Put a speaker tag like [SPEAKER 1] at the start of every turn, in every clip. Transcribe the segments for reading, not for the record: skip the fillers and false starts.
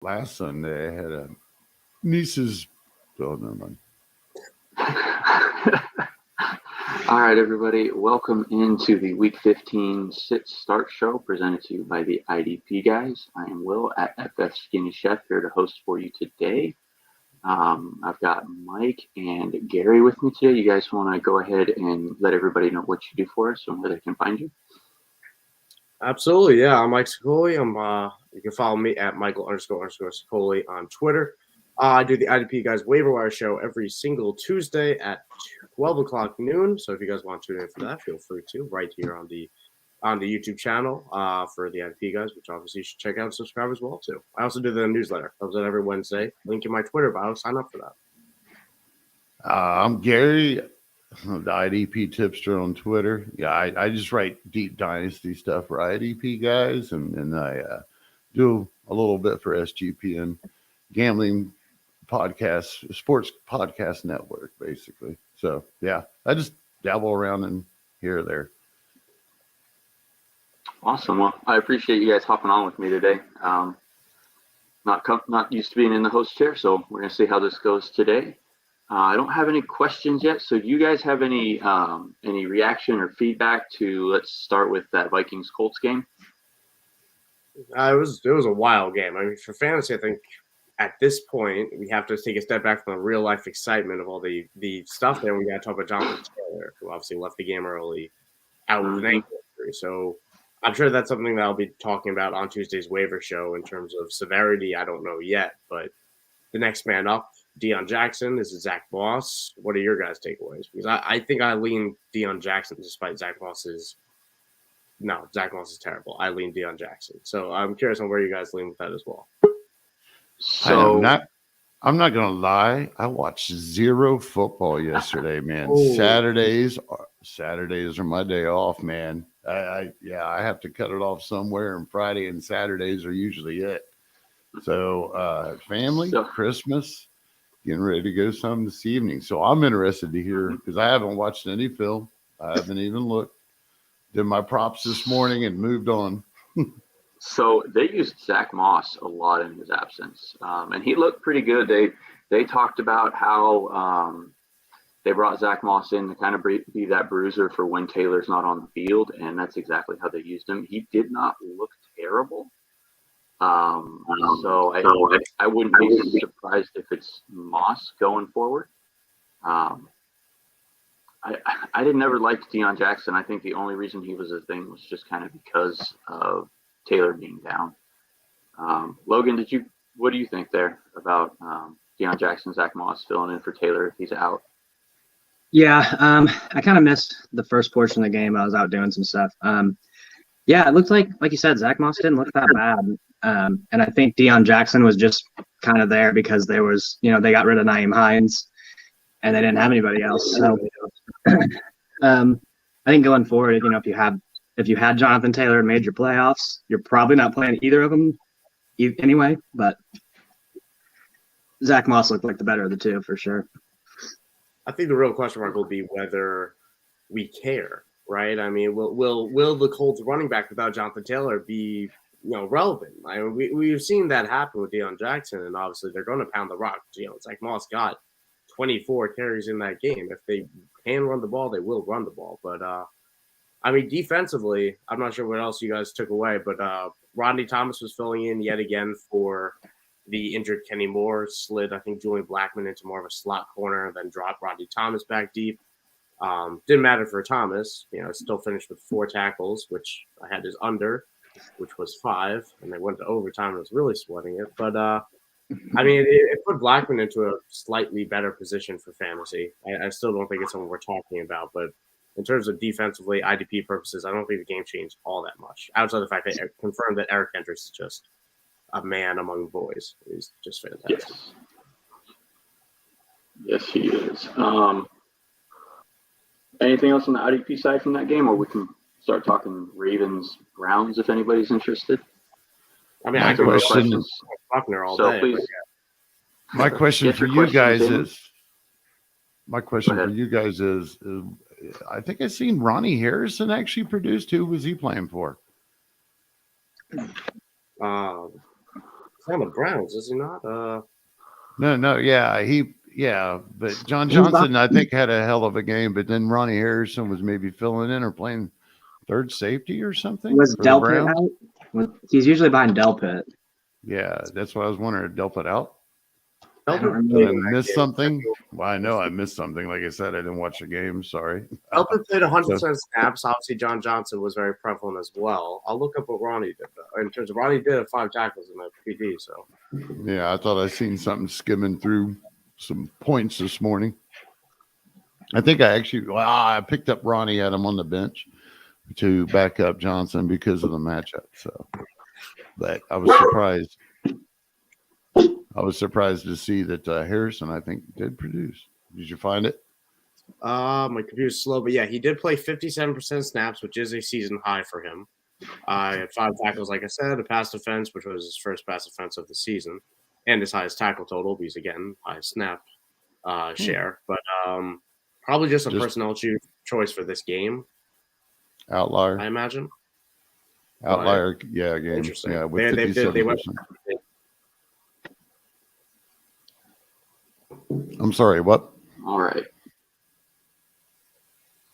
[SPEAKER 1] last Sunday I had a niece's. Oh, never mind.
[SPEAKER 2] All right, everybody, welcome into the Week 15 Sit Start Show presented to you by the IDP Guys. I am Will at FF Skinny Chef here to host for you today. I've got Mike and Gary with me today. You guys want to go ahead and let everybody know what you do for us and where they can find you?
[SPEAKER 3] Absolutely, yeah. I'm Mike Sicoli. You can follow me at Michael__Sicoli on Twitter. I do the IDP Guys Waiver Wire Show every single Tuesday at 12 o'clock noon. So if you guys want to tune in for that, feel free to right here on the YouTube channel for the IDP Guys, which obviously you should check out and subscribe as well too. I also do the newsletter. Comes out every Wednesday. Link in my Twitter bio. Sign up for that.
[SPEAKER 1] I'm Gary, the IDP tipster on Twitter. Yeah, I just write deep dynasty stuff for IDP Guys, and I do a little bit for SGPN, gambling podcast, sports podcast network, basically. So yeah, I just dabble around in here or there.
[SPEAKER 2] Awesome. Well, I appreciate you guys hopping on with me today. Not used to being in the host chair, so we're gonna see how this goes today. I don't have any questions yet, so do you guys have any reaction or feedback to? Let's start with that Vikings Colts game.
[SPEAKER 3] It was a wild game. I mean, for fantasy, I think at this point we have to take a step back from the real life excitement of all the stuff there. We got to talk about Jonathan Taylor, who obviously left the game early out with an ankle injury. So I'm sure that's something that I'll be talking about on Tuesday's waiver show in terms of severity. I don't know yet, but the next man up, Deion Jackson. This is Zach Moss. What are your guys' takeaways? Because I think I lean Deion Jackson despite Zach Moss's. No, Zach Moss is terrible. I lean Deion Jackson. So I'm curious on where you guys lean with that as well.
[SPEAKER 1] So I'm not gonna lie. I watched zero football yesterday, man.
[SPEAKER 3] Oh.
[SPEAKER 1] Saturdays are my day off, man. I have to cut it off somewhere, and Friday and Saturdays are usually it. So family, Christmas, getting ready to go some this evening. So I'm interested to hear, because I haven't watched any film. I haven't even looked. Did my props this morning and moved on.
[SPEAKER 2] So they used Zach Moss a lot in his absence, and he looked pretty good. They talked about how they brought Zach Moss in to kind of be that bruiser for when Taylor's not on the field, and that's exactly how they used him. He did not look terrible. So I wouldn't be surprised if it's Moss going forward. I didn't ever like Deion Jackson. I think the only reason he was a thing was just kind of because of Taylor being down. Logan, what do you think there about Deion Jackson, Zach Moss filling in for Taylor if he's out?
[SPEAKER 4] Yeah, I kind of missed the first portion of the game. I was out doing some stuff. Yeah, it looked like you said, Zach Moss didn't look that bad. And I think Deion Jackson was just kind of there because there was, they got rid of Nyheim Hines and they didn't have anybody else. So I think going forward, if you had Jonathan Taylor and made your playoffs, you're probably not playing either of them anyway. But Zach Moss looked like the better of the two for sure.
[SPEAKER 3] I think the real question mark will be whether we care, right? I mean, will the Colts running back without Jonathan Taylor be relevant? I mean, we've seen that happen with Deion Jackson, and obviously they're going to pound the rock. Zach Moss got 24 carries in that game. If they can run the ball, they will run the ball. But I mean, defensively, I'm not sure what else you guys took away, but Rodney Thomas was filling in yet again for the injured Kenny Moore. Slid, I think, Julian Blackmon into more of a slot corner, then dropped Rodney Thomas back deep. Didn't matter for Thomas. Still finished with 4 tackles, which I had his under, which was 5, and they went to overtime and was really sweating it. But I mean, it put Blackmon into a slightly better position for fantasy. I still don't think it's something we're talking about, but in terms of defensively, IDP purposes, I don't think the game changed all that much. Outside of the fact that it confirmed that Eric Kendricks is just a man among boys. He's just fantastic.
[SPEAKER 2] Yes, he is. Anything else on the IDP side from that game, or we can start talking Ravens Browns if anybody's interested?
[SPEAKER 3] I mean, I can go Buckner all day.
[SPEAKER 2] Please,
[SPEAKER 1] my question for you guys is, I think I've seen Ronnie Harrison actually produced. Who was he playing for?
[SPEAKER 3] Clemson, on the Browns, is he not?
[SPEAKER 1] No, but John Johnson, I think, had a hell of a game, but then Ronnie Harrison was maybe filling in or playing third safety or something.
[SPEAKER 4] Was
[SPEAKER 1] for the
[SPEAKER 4] Delpit
[SPEAKER 1] Browns.
[SPEAKER 4] out? He's usually behind Delpit.
[SPEAKER 1] Yeah, that's what I was wondering. Delpit out?
[SPEAKER 3] Delpit
[SPEAKER 1] Did I miss something? Well, I know I missed something. Like I said, I didn't watch the game. Sorry.
[SPEAKER 3] Delpit played 100% snaps. Obviously, John Johnson was very prevalent as well. I'll look up what Ronnie did, though. In terms of Ronnie did have 5 tackles in that PD, so.
[SPEAKER 1] Yeah, I thought I seen something skimming through some points this morning. I think I picked up Ronnie, had him on the bench to back up Johnson because of the matchup. So, but I was surprised. I was surprised to see that Harrison, I think, did produce. Did you find it?
[SPEAKER 3] My computer's slow, but yeah, he did play 57% snaps, which is a season high for him. He had 5 tackles, like I said, a pass defense, which was his first pass defense of the season, and his highest tackle total, because again, highest snap share. But probably just a personnel choice for this game.
[SPEAKER 1] Outlier,
[SPEAKER 3] I imagine.
[SPEAKER 1] Outlier, yeah, game.
[SPEAKER 3] Interesting.
[SPEAKER 1] Yeah, with 57%. I'm sorry, what?
[SPEAKER 2] All right.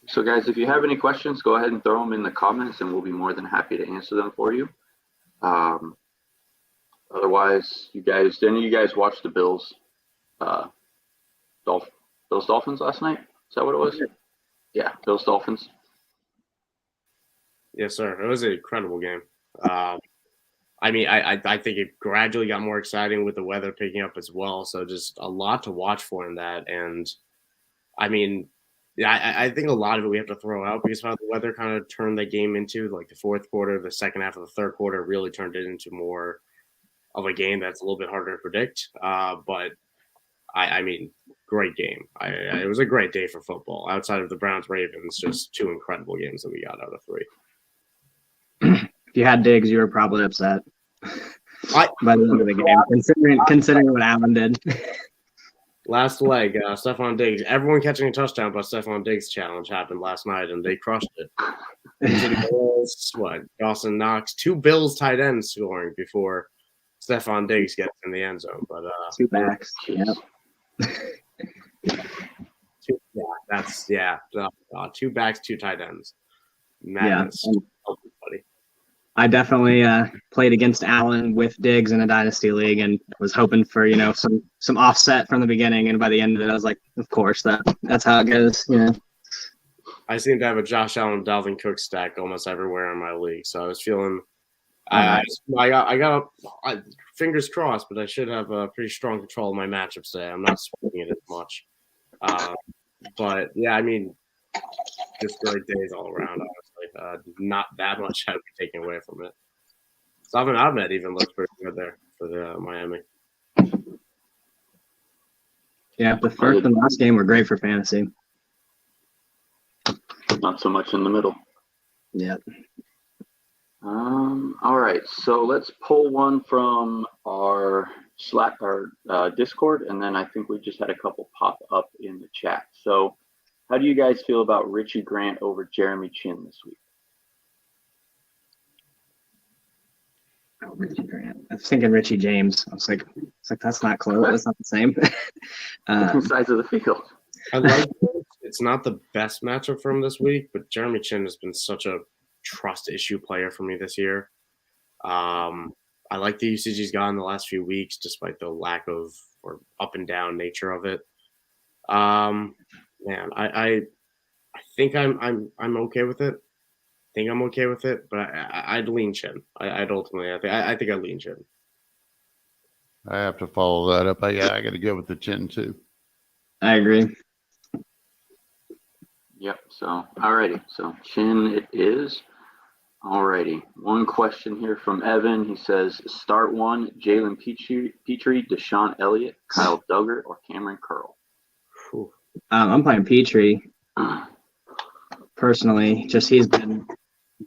[SPEAKER 2] So, guys, if you have any questions, go ahead and throw them in the comments, and we'll be more than happy to answer them for you. Otherwise, did any of you guys watch the Bills Dolphins last night? Is that what it was? Yeah, Bills Dolphins.
[SPEAKER 3] Yes, sir. It was an incredible game. I mean, I think it gradually got more exciting with the weather picking up as well. So just a lot to watch for in that. And I mean, yeah, I think a lot of it we have to throw out because how the weather kind of turned the game into like the fourth quarter, the second half of the third quarter really turned it into more of a game that's a little bit harder to predict. But I mean, great game. It was a great day for football. Outside of the Browns Ravens, just 2 incredible games that we got out of 3.
[SPEAKER 4] If you had Diggs, you were probably upset by the end of the game, considering what Allen did.
[SPEAKER 3] Last leg, Stephon Diggs. Everyone catching a touchdown, but Stephon Diggs challenge happened last night, and they crushed it. Dawson Knox, 2 Bills tight ends scoring before Stephon Diggs gets in the end zone. But
[SPEAKER 4] 2 backs. Yep.
[SPEAKER 3] 2 backs, 2 tight ends. Madness.
[SPEAKER 4] Yeah. I definitely played against Allen with Diggs in a dynasty league and was hoping for, some offset from the beginning. And by the end of it, I was like, of course, that's how it goes.
[SPEAKER 3] I seem to have a Josh Allen, Dalvin Cook stack almost everywhere in my league. So I was feeling, I got fingers crossed, but I should have a pretty strong control of my matchups today. I'm not sweating it as much. But yeah, I mean, just great days all around, honestly. Not that much had to be taken away from it. Salvin Ahmed even looks pretty good there for the Miami.
[SPEAKER 4] Yeah, the first and last game were great for fantasy.
[SPEAKER 2] Not so much in the middle.
[SPEAKER 4] Yeah.
[SPEAKER 2] All right, so let's pull one from our Slack or Discord, and then I think we just had a couple pop up in the chat. So, how do you guys feel about Richie Grant over Jeremy Chin this week?
[SPEAKER 4] Oh, Richie Grant. I was thinking Richie James. I was like, that's not close. That's not the same.
[SPEAKER 2] Different sides of the field.
[SPEAKER 3] I like it. It's not the best matchup for him this week, but Jeremy Chin has been such a trust issue player for me this year. I like the usage he's gotten the last few weeks, despite the lack of or up and down nature of it. Man, I think I'm okay with it. I think I'm okay with it, but I'd lean Chin. I think I lean Chin.
[SPEAKER 1] I have to follow that up. I got to go with the Chin too.
[SPEAKER 4] I agree.
[SPEAKER 2] Yep. So, alrighty. So Chin it is. Alrighty. One question here from Evan. He says, start 1, Jalen Petrie, Deshaun Elliott, Kyle Duggar, or Cameron Curl?
[SPEAKER 4] I'm playing Petrie. Personally, just he's been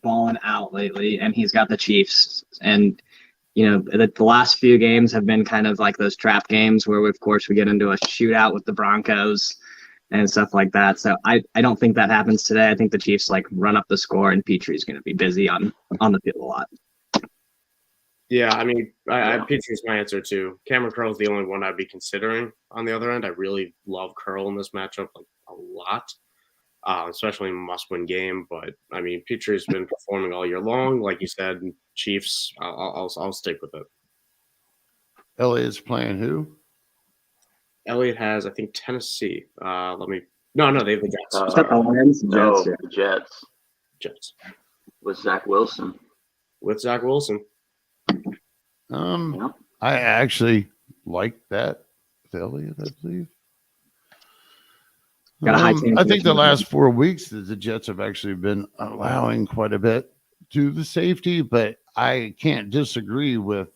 [SPEAKER 4] balling out lately, and he's got the Chiefs. And, the last few games have been kind of like those trap games where, of course, we get into a shootout with the Broncos and stuff like that. So I don't think that happens today. I think the Chiefs run up the score, and Petrie's going to be busy on the field a lot.
[SPEAKER 3] Yeah, I mean, Petry's my answer too. Cameron Curl is the only one I'd be considering on the other end. I really love Curl in this matchup like a lot, especially in a must-win game. But I mean, Petry's been performing all year long, like you said. Chiefs, I'll stick with it.
[SPEAKER 1] Elliott's playing who?
[SPEAKER 3] Elliott has, I think, Tennessee. No, they have the Jets.
[SPEAKER 4] Is that the Lions?
[SPEAKER 2] No,
[SPEAKER 4] Jets, yeah.
[SPEAKER 2] the Jets
[SPEAKER 3] Jets
[SPEAKER 2] with Zach Wilson.
[SPEAKER 3] with Zach Wilson.
[SPEAKER 2] Yeah.
[SPEAKER 1] I actually like that with Elliott, I believe.
[SPEAKER 4] Got a high chance
[SPEAKER 1] I
[SPEAKER 4] of
[SPEAKER 1] think the
[SPEAKER 4] it.
[SPEAKER 1] last 4 weeks the Jets have actually been allowing quite a bit to the safety, but I can't disagree with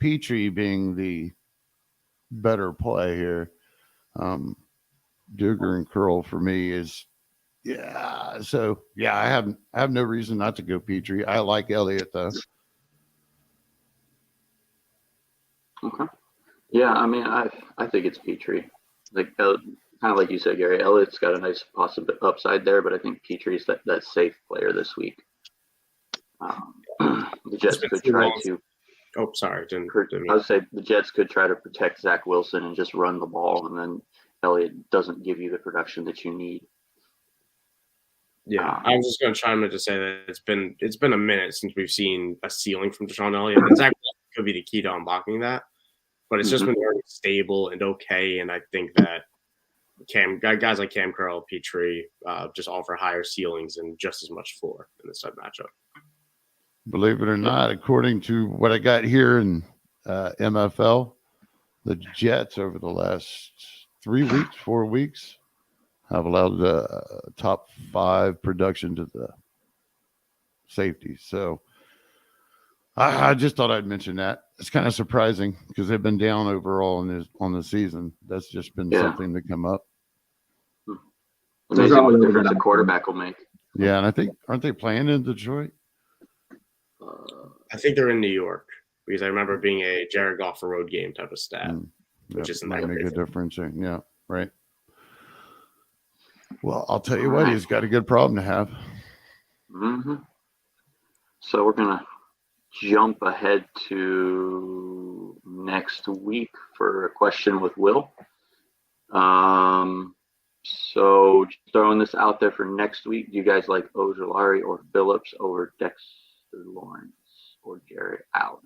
[SPEAKER 1] Petrie being the better play here. Duger and Curl for me is So I have no reason not to go Petrie. I like Elliott though.
[SPEAKER 2] Okay. Yeah, I mean, I think it's Petrie. Like kind of like you said, Gary. Elliott's got a nice possible upside there, but I think Petrie's that safe player this week. The Jets could try to.
[SPEAKER 3] Oh, sorry.
[SPEAKER 2] I would say the Jets could try to protect Zach Wilson and just run the ball, and then Elliott doesn't give you the production that you need.
[SPEAKER 3] Yeah, I was just going to chime in to say that it's been a minute since we've seen a ceiling from Deshaun Elliott, and Zach Wilson could be the key to unlocking that. But it's just been very stable and okay, and I think that guys like Cam Curl, Petrie, just offer higher ceilings and just as much floor in this type of matchup.
[SPEAKER 1] Believe it or not, according to what I got here in MFL, the Jets over the last 4 weeks have allowed the top 5 production to the safety. So I just thought I'd mention that. It's kind of surprising because they've been down overall on the season. That's just been something to come up.
[SPEAKER 2] Amazing what difference a quarterback will make.
[SPEAKER 1] Yeah, and I think aren't they playing in Detroit?
[SPEAKER 3] I think they're in New York because I remember being a Jared Goff road game type of stat, which isn't
[SPEAKER 1] might
[SPEAKER 3] that
[SPEAKER 1] make
[SPEAKER 3] great.
[SPEAKER 1] a difference. Yeah, right. Well, I'll tell you what, he's got a good problem to have.
[SPEAKER 2] Mm-hmm. So we're gonna jump ahead to next week for a question with Will. So just throwing this out there for next week, do you guys like Ojulari or Phillips over Dexter Lawrence or Jared Allen?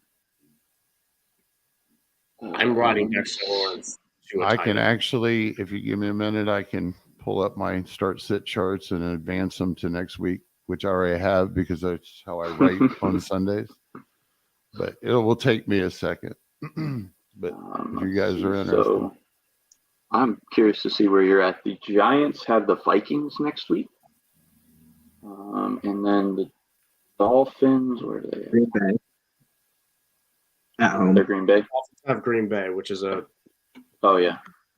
[SPEAKER 3] I'm riding Dexter Lawrence.
[SPEAKER 1] I can actually, if you give me a minute, I can pull up my start-sit charts and advance them to next week, which I already have because that's how I write on Sundays. But it will take me a second. But if you guys are interested.
[SPEAKER 2] So I'm curious to see where you're at. The Giants have the Vikings next week. And then the Dolphins, where are they at?
[SPEAKER 4] Green Bay. At home.
[SPEAKER 2] They're Green Bay.
[SPEAKER 3] Dolphins have Green Bay, which is a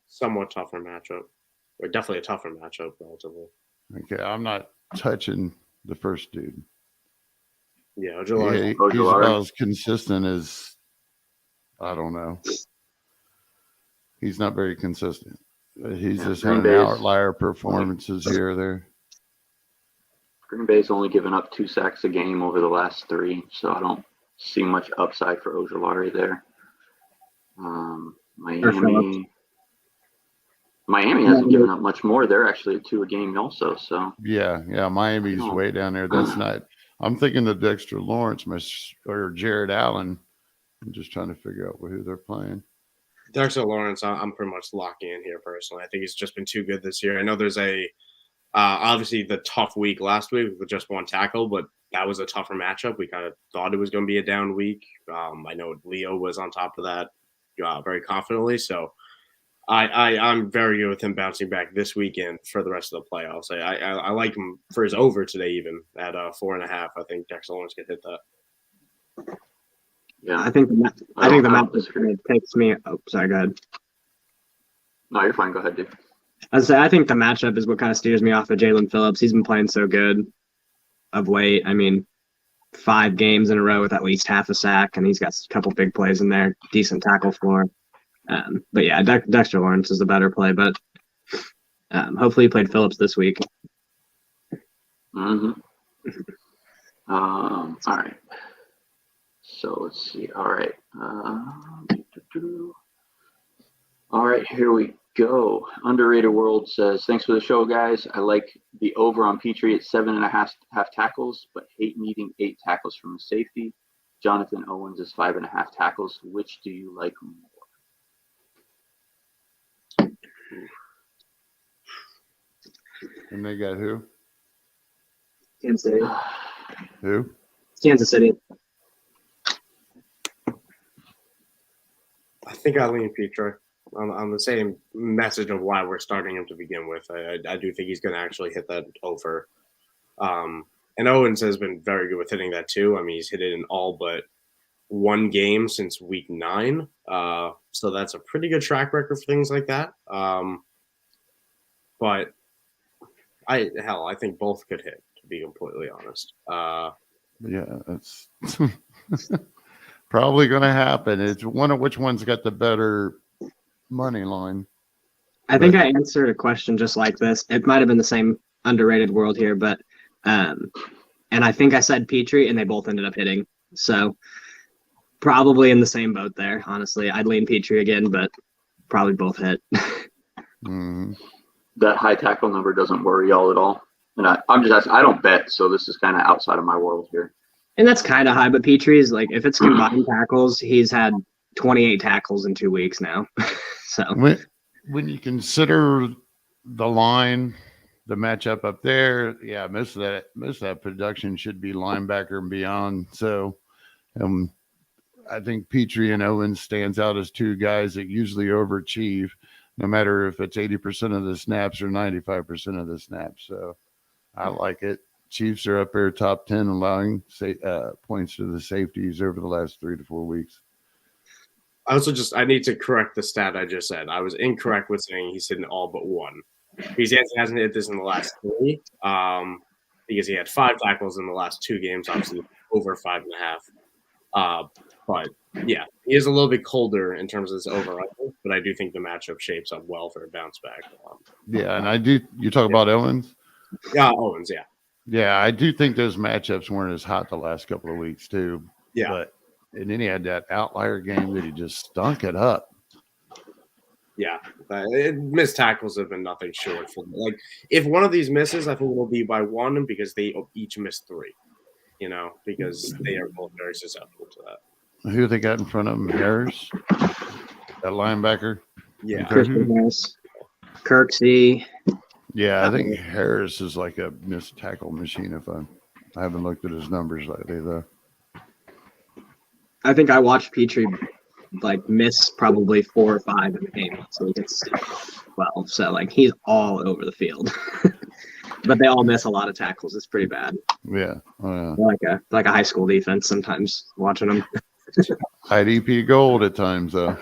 [SPEAKER 3] somewhat tougher matchup. Or definitely a tougher matchup, relatively.
[SPEAKER 1] Okay, I'm not touching the first dude.
[SPEAKER 3] Yeah, Ojulari.
[SPEAKER 1] He's about as consistent as, I don't know. He's not very consistent. He's just had outlier performances here or there.
[SPEAKER 2] Green Bay's only given up 2 sacks a game over the last 3, so I don't see much upside for Ojulari there. Miami hasn't given up much more. They're actually a 2 a game also. So
[SPEAKER 1] yeah, Miami's way down there. That's not. I'm thinking of Dexter Lawrence or Jared Allen. I'm just trying to figure out who they're playing.
[SPEAKER 3] Dexter Lawrence, I'm pretty much locking in here personally. I think he's just been too good this year. I know there's obviously the tough week last week with just 1 tackle, but that was a tougher matchup. We kind of thought it was going to be a down week. I know Leo was on top of that very confidently. So I'm very good with him bouncing back this weekend for the rest of the playoffs. I like him for his over today, even at 4.5. I think Dexter Lawrence could hit that.
[SPEAKER 2] Yeah,
[SPEAKER 4] I think the matchup takes me. Oh, sorry. Go ahead.
[SPEAKER 2] No, you're fine. Go ahead, dude.
[SPEAKER 4] I think the matchup is what kind of steers me off of Jalen Phillips. He's been playing so good of late. I mean, 5 games in a row with at least half a sack, and he's got a couple big plays in there. Decent tackle floor. But yeah, Dexter Lawrence is the better play. But hopefully, he played Phillips this week.
[SPEAKER 2] Mm-hmm. All right. So let's see. All right. All right, here we go. Underrated World says, thanks for the show, guys. I like the over on Petrie at 7.5 tackles, but hate needing 8 tackles from the safety. Jonathan Owens is 5.5 tackles. Which do you like more?
[SPEAKER 1] And they got who?
[SPEAKER 4] Kansas City.
[SPEAKER 1] Who?
[SPEAKER 4] Kansas City.
[SPEAKER 3] I think I lean Petrie on the same message of why we're starting him to begin with. I do think he's going to actually hit that over. And Owens has been very good with hitting that too. I mean, he's hit it in all but one game since week 9. So that's a pretty good track record for things like that. But I think both could hit, to be completely honest.
[SPEAKER 1] Yeah, that's probably going to happen. It's one of which one's got the better money line.
[SPEAKER 4] I think I answered a question just like this. It might have been the same underrated world here, but and I think I said Petrie, and they both ended up hitting. So probably in the same boat there. Honestly, I'd lean Petrie again, but probably both hit.
[SPEAKER 2] That high tackle number doesn't worry y'all at all. And I'm just asking, I don't bet, so this is kind of outside of my world here.
[SPEAKER 4] And that's kind of high, but Petrie's like, if it's combined tackles, he's had 28 tackles in 2 weeks now. So
[SPEAKER 1] when you consider the line, the matchup up there, yeah, most of that production should be linebacker and beyond. So I think Petrie and Owens stands out as 2 guys that usually overachieve, no matter if it's 80% of the snaps or 95% of the snaps. So I like it. Chiefs are up there top 10, allowing points to the safeties over the last 3 to 4 weeks.
[SPEAKER 3] I need to correct the stat I just said. I was incorrect with saying he's hitting all but 1. He hasn't hit this in the last 3 because he had 5 tackles in the last 2 games, obviously over 5.5. But yeah, he is a little bit colder in terms of his over, but I do think the matchup shapes up well for a bounce back.
[SPEAKER 1] Yeah, and I do. You talk about Owens?
[SPEAKER 3] Yeah, Owens, yeah.
[SPEAKER 1] Yeah, I do think those matchups weren't as hot the last couple of weeks too.
[SPEAKER 3] Yeah.
[SPEAKER 1] But and then he had that outlier game that he just stunk it up.
[SPEAKER 3] Yeah, missed tackles have been nothing short for me. Like, if one of these misses, I think it will be by 1 because they each missed 3, because they are both very susceptible to that.
[SPEAKER 1] Who they got in front of him? Harris? That linebacker?
[SPEAKER 3] Yeah.
[SPEAKER 4] Christian Harris, Kirksey.
[SPEAKER 1] Yeah, I think Harris is like a missed tackle machine. If I haven't looked at his numbers lately, though.
[SPEAKER 4] I think I watched Petrie miss probably 4 or 5 in the game, so he gets 12. So he's all over the field, but they all miss a lot of tackles. It's pretty bad.
[SPEAKER 1] Yeah, oh, yeah.
[SPEAKER 4] Like a high school defense sometimes watching them.
[SPEAKER 1] IDP gold at times, though.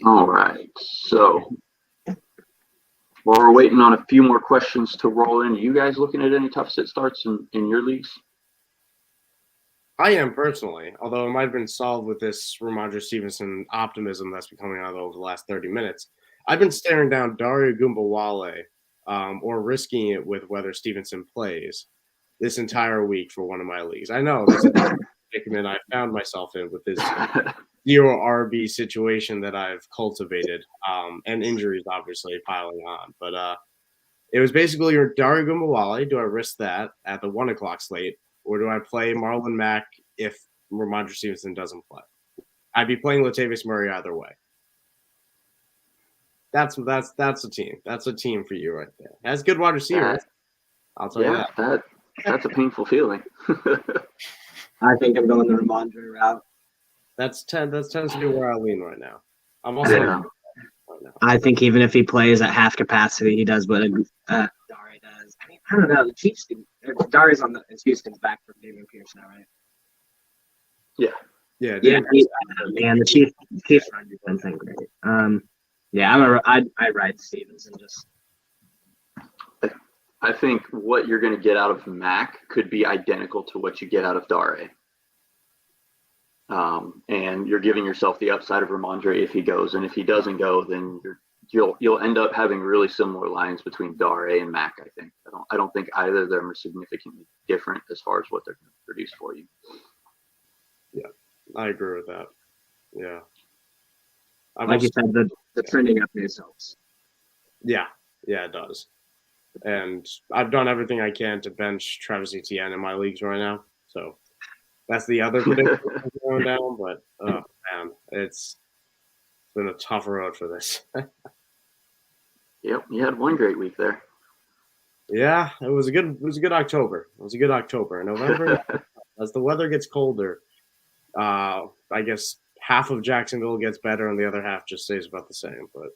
[SPEAKER 2] All right. So while we're waiting on a few more questions to roll in, are you guys looking at any tough sit starts in your leagues?
[SPEAKER 3] I am personally, although it might have been solved with this Ramondre Stevenson optimism that's been coming out over the last 30 minutes. I've been staring down Dario Gumbawale or risking it with whether Stevenson plays this entire week for one of my leagues. I know this is a predicament I found myself in with this 0 RB situation that I've cultivated, and injuries obviously piling on. But it was basically your Dario Gumbawale. Do I risk that at the 1 o'clock slate, or do I play Marlon Mack if Ramondre Stevenson doesn't play? I'd be playing Latavius Murray either way. That's a team. That's a team for you right there. Has good wide receivers. I'll tell you that.
[SPEAKER 2] That's a painful feeling.
[SPEAKER 4] I think I'm going the Ramondre route.
[SPEAKER 3] That tends to be where I lean right now. I'm also right now.
[SPEAKER 4] I think even if he plays at half capacity, he does what Dari does. I mean, I don't know. The Chiefs, Dari's on Houston's back for David Pierce now, right?
[SPEAKER 2] Yeah.
[SPEAKER 3] Yeah.
[SPEAKER 4] And the Chiefs run defense ain't great. Yeah, I ride Stevenson just.
[SPEAKER 2] I think what you're going to get out of Mac could be identical to what you get out of Dare. And you're giving yourself the upside of Ramondre if he goes. And if he doesn't go, then you'll end up having really similar lines between Dare and Mac. I think. I don't think either of them are significantly different as far as what they're going to produce for you.
[SPEAKER 3] Yeah, I agree with that. Yeah.
[SPEAKER 4] Like you said, the trending updates helps.
[SPEAKER 3] Yeah, it does. And I've done everything I can to bench Travis Etienne in my leagues right now. So that's the other prediction going down. But oh man, it's been a tough road for this.
[SPEAKER 2] Yep, you had one great week there.
[SPEAKER 3] Yeah, it was a good October. It was a good October. In November, as the weather gets colder, I guess half of Jacksonville gets better and the other half just stays about the same. But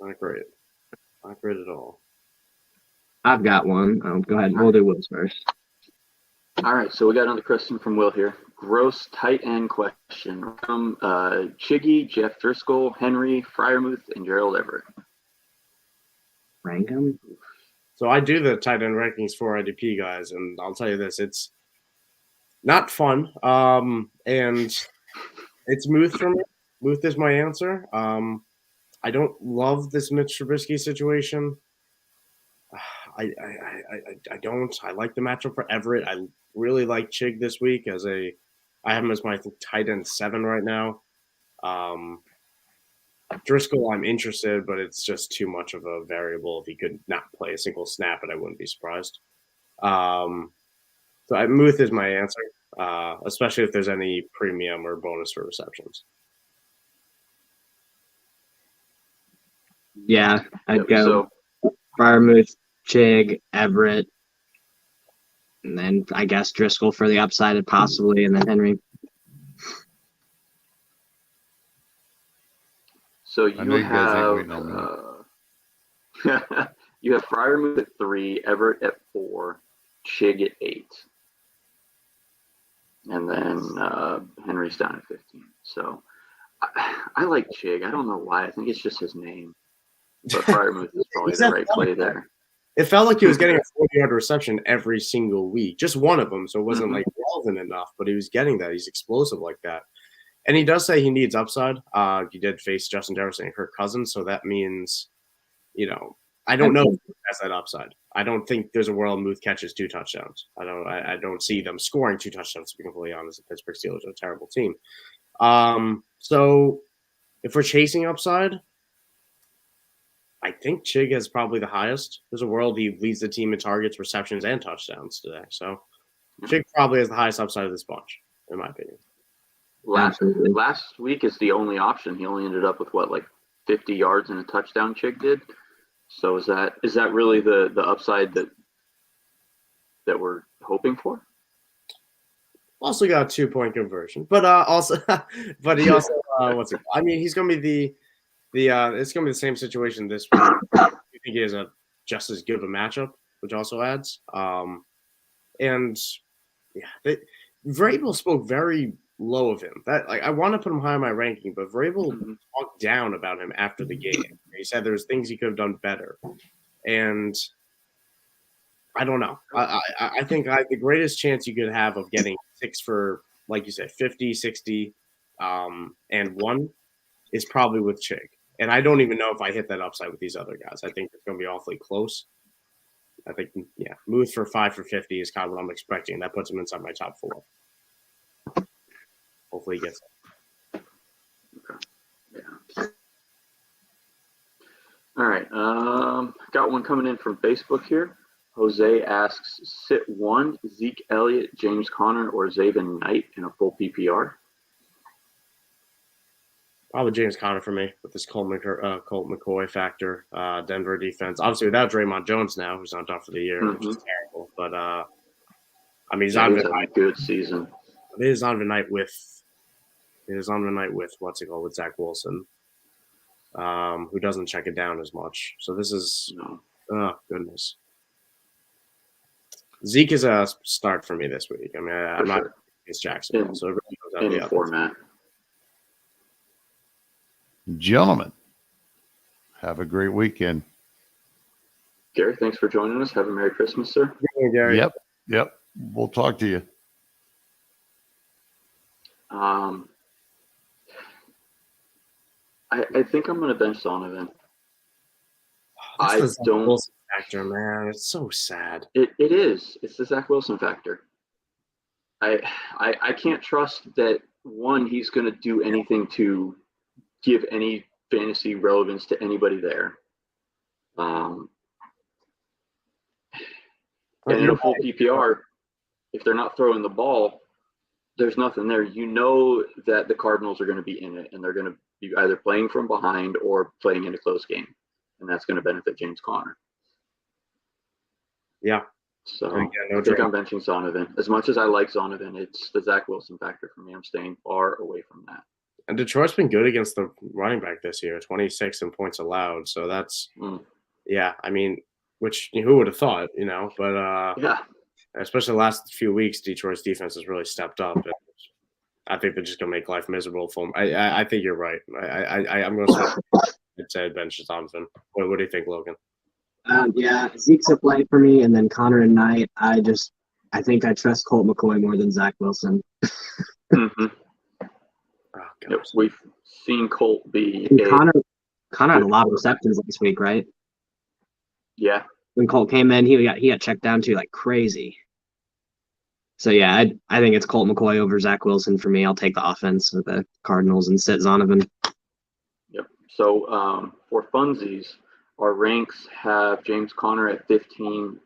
[SPEAKER 3] not great. Not great at all.
[SPEAKER 4] I've got one. Go ahead. We'll do Will's first.
[SPEAKER 2] All right, so we got another question from Will here. Gross tight end question from Chiggy, Jeff Driscoll, Henry, Fryermuth, and Gerald Everett.
[SPEAKER 4] Rank them?
[SPEAKER 2] So
[SPEAKER 3] I do the tight end rankings for IDP guys, and I'll tell you this, it's not fun. And it's Muth for me. Muth is my answer. I don't love this Mitch Trubisky situation. I don't. I like the matchup for Everett. I really like Chig this week I have him as my tight end 7 right now. Driscoll, I'm interested, but it's just too much of a variable. If he could not play a single snap, and I wouldn't be surprised. So Muth is my answer, especially if there's any premium or bonus for receptions.
[SPEAKER 4] Yeah, I'd go Fryermuth, Chig, Everett, and then I guess Driscoll for the upside possibly, and then Henry.
[SPEAKER 2] So you have you have Fryermuth at 3, Everett at 4, Chig at 8, and then Henry's down at 15. So I like Chig. I don't know why. I think it's just his name, but Fryermuth is probably the right play there.
[SPEAKER 3] It felt like he was getting a 40-yard reception every single week, just one of them, so it wasn't like relevant enough, but he was getting that. He's explosive like that. And he does say he needs upside. He did face Justin Jefferson and Kirk Cousins, so that means, I don't know if he has that upside. I don't think there's a world Muth catches 2 touchdowns. I don't see them scoring 2 touchdowns, to be completely honest. The Pittsburgh Steelers are a terrible team. So if we're chasing upside, I think Chig is probably the highest. There's a world he leads the team in targets, receptions, and touchdowns today. So Chig probably has the highest upside of this bunch, in my opinion.
[SPEAKER 2] Last week is the only option. He only ended up with 50 yards and a touchdown. Chig did. So is that really the upside that we're hoping for?
[SPEAKER 3] Also got a 2-point conversion, but he also what's it? I mean, he's going to be it's going to be the same situation this week. I think he has just as good of a matchup, which also adds. And yeah, Vrabel spoke very low of him. That I want to put him high in my ranking, but Vrabel talked down about him after the game. He said there's things he could have done better, and I don't know. I think the greatest chance you could have of getting 6 for, like you said, 50, 60, and 1 is probably with Chig. And I don't even know if I hit that upside with these other guys. I think it's going to be awfully close. I think, Muth for 5 for 50 is kind of what I'm expecting. That puts him inside my top 4. Hopefully he gets it.
[SPEAKER 2] Okay. Yeah. All right. Got one coming in from Facebook here. Jose asks, sit 1, Zeke Elliott, James Conner, or Zaven Knight in a full PPR?
[SPEAKER 3] Probably James Conner for me with this Colt McCoy factor. Denver defense. Obviously without Draymond Jones now, who's not done for the year, which is terrible. But, I mean, he's on
[SPEAKER 2] a good season.
[SPEAKER 3] It is on the night with what's it called, with Zach Wilson, who doesn't check it down as much. So this is oh goodness. Zeke is a start for me this week. I mean, I'm not against Jacksonville, so it really goes out the
[SPEAKER 2] format.
[SPEAKER 1] Gentlemen, have a great weekend.
[SPEAKER 2] Gary, thanks for joining us. Have a Merry Christmas, sir.
[SPEAKER 3] Hey, Gary.
[SPEAKER 1] Yep. We'll talk to you.
[SPEAKER 2] I think I'm going to bench Zonovan.
[SPEAKER 3] That's the Zach Wilson factor, man. It's so sad.
[SPEAKER 2] It is. It's the Zach Wilson factor. I can't trust that, one, he's going to do anything to give any fantasy relevance to anybody there. And in a full PPR, if they're not throwing the ball, there's nothing there. You know that the Cardinals are going to be in it, and they're going to be either playing from behind or playing in a close game, and that's going to benefit James Conner.
[SPEAKER 3] Yeah.
[SPEAKER 2] So I think I'm benching Zonovan. As much as I like Zonovan, it's the Zach Wilson factor for me. I'm staying far away from that.
[SPEAKER 3] And Detroit's been good against the running back this year, 26 in points allowed. So that's, yeah, I mean, which who would have thought, but
[SPEAKER 2] yeah,
[SPEAKER 3] especially the last few weeks, Detroit's defense has really stepped up. And I think they're just going to make life miserable for them. I think you're right. I'm going to say bench Zonovan. What do you think, Logan?
[SPEAKER 4] Yeah, Zeke's a play for me, and then Connor and Knight. I think I trust Colt McCoy more than Zach Wilson.
[SPEAKER 2] Mm-hmm. Oh, yep, we've seen Colt be.
[SPEAKER 4] Connor had a lot of receptions this week, right?
[SPEAKER 2] Yeah.
[SPEAKER 4] When Colt came in, he got checked down too like crazy. So yeah, I think it's Colt McCoy over Zach Wilson for me. I'll take the offense with the Cardinals and sit Zonovan.
[SPEAKER 2] Yep. So for funsies, our ranks have James Conner at 15.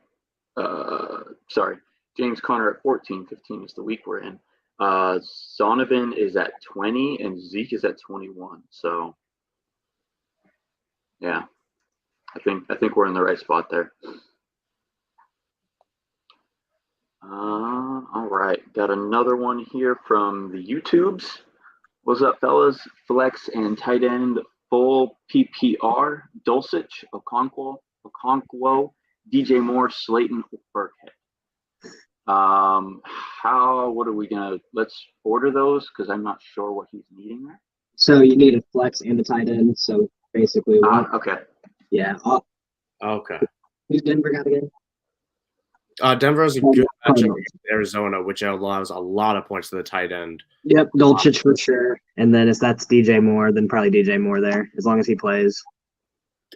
[SPEAKER 2] James Conner at 14. 15 is the week we're in. Zonovan is at 20 and Zeke is at 21. So yeah, I think we're in the right spot there. All right, got another one here from the YouTubes. What's up, fellas? Flex and tight end full PPR: Dulcich, Okonkwo, DJ Moore, Slayton, Burkhead. What are we gonna? Let's order those because I'm not sure what he's needing there.
[SPEAKER 4] So you need a flex and a tight end. So basically,
[SPEAKER 2] okay.
[SPEAKER 4] Yeah.
[SPEAKER 3] Okay.
[SPEAKER 4] Who's Denver got again?
[SPEAKER 3] Denver has a good matchup against Arizona, which allows a lot of points to the tight end.
[SPEAKER 4] Yep, Dulcich for sure. And then if that's DJ Moore, then probably DJ Moore there, as long as he plays.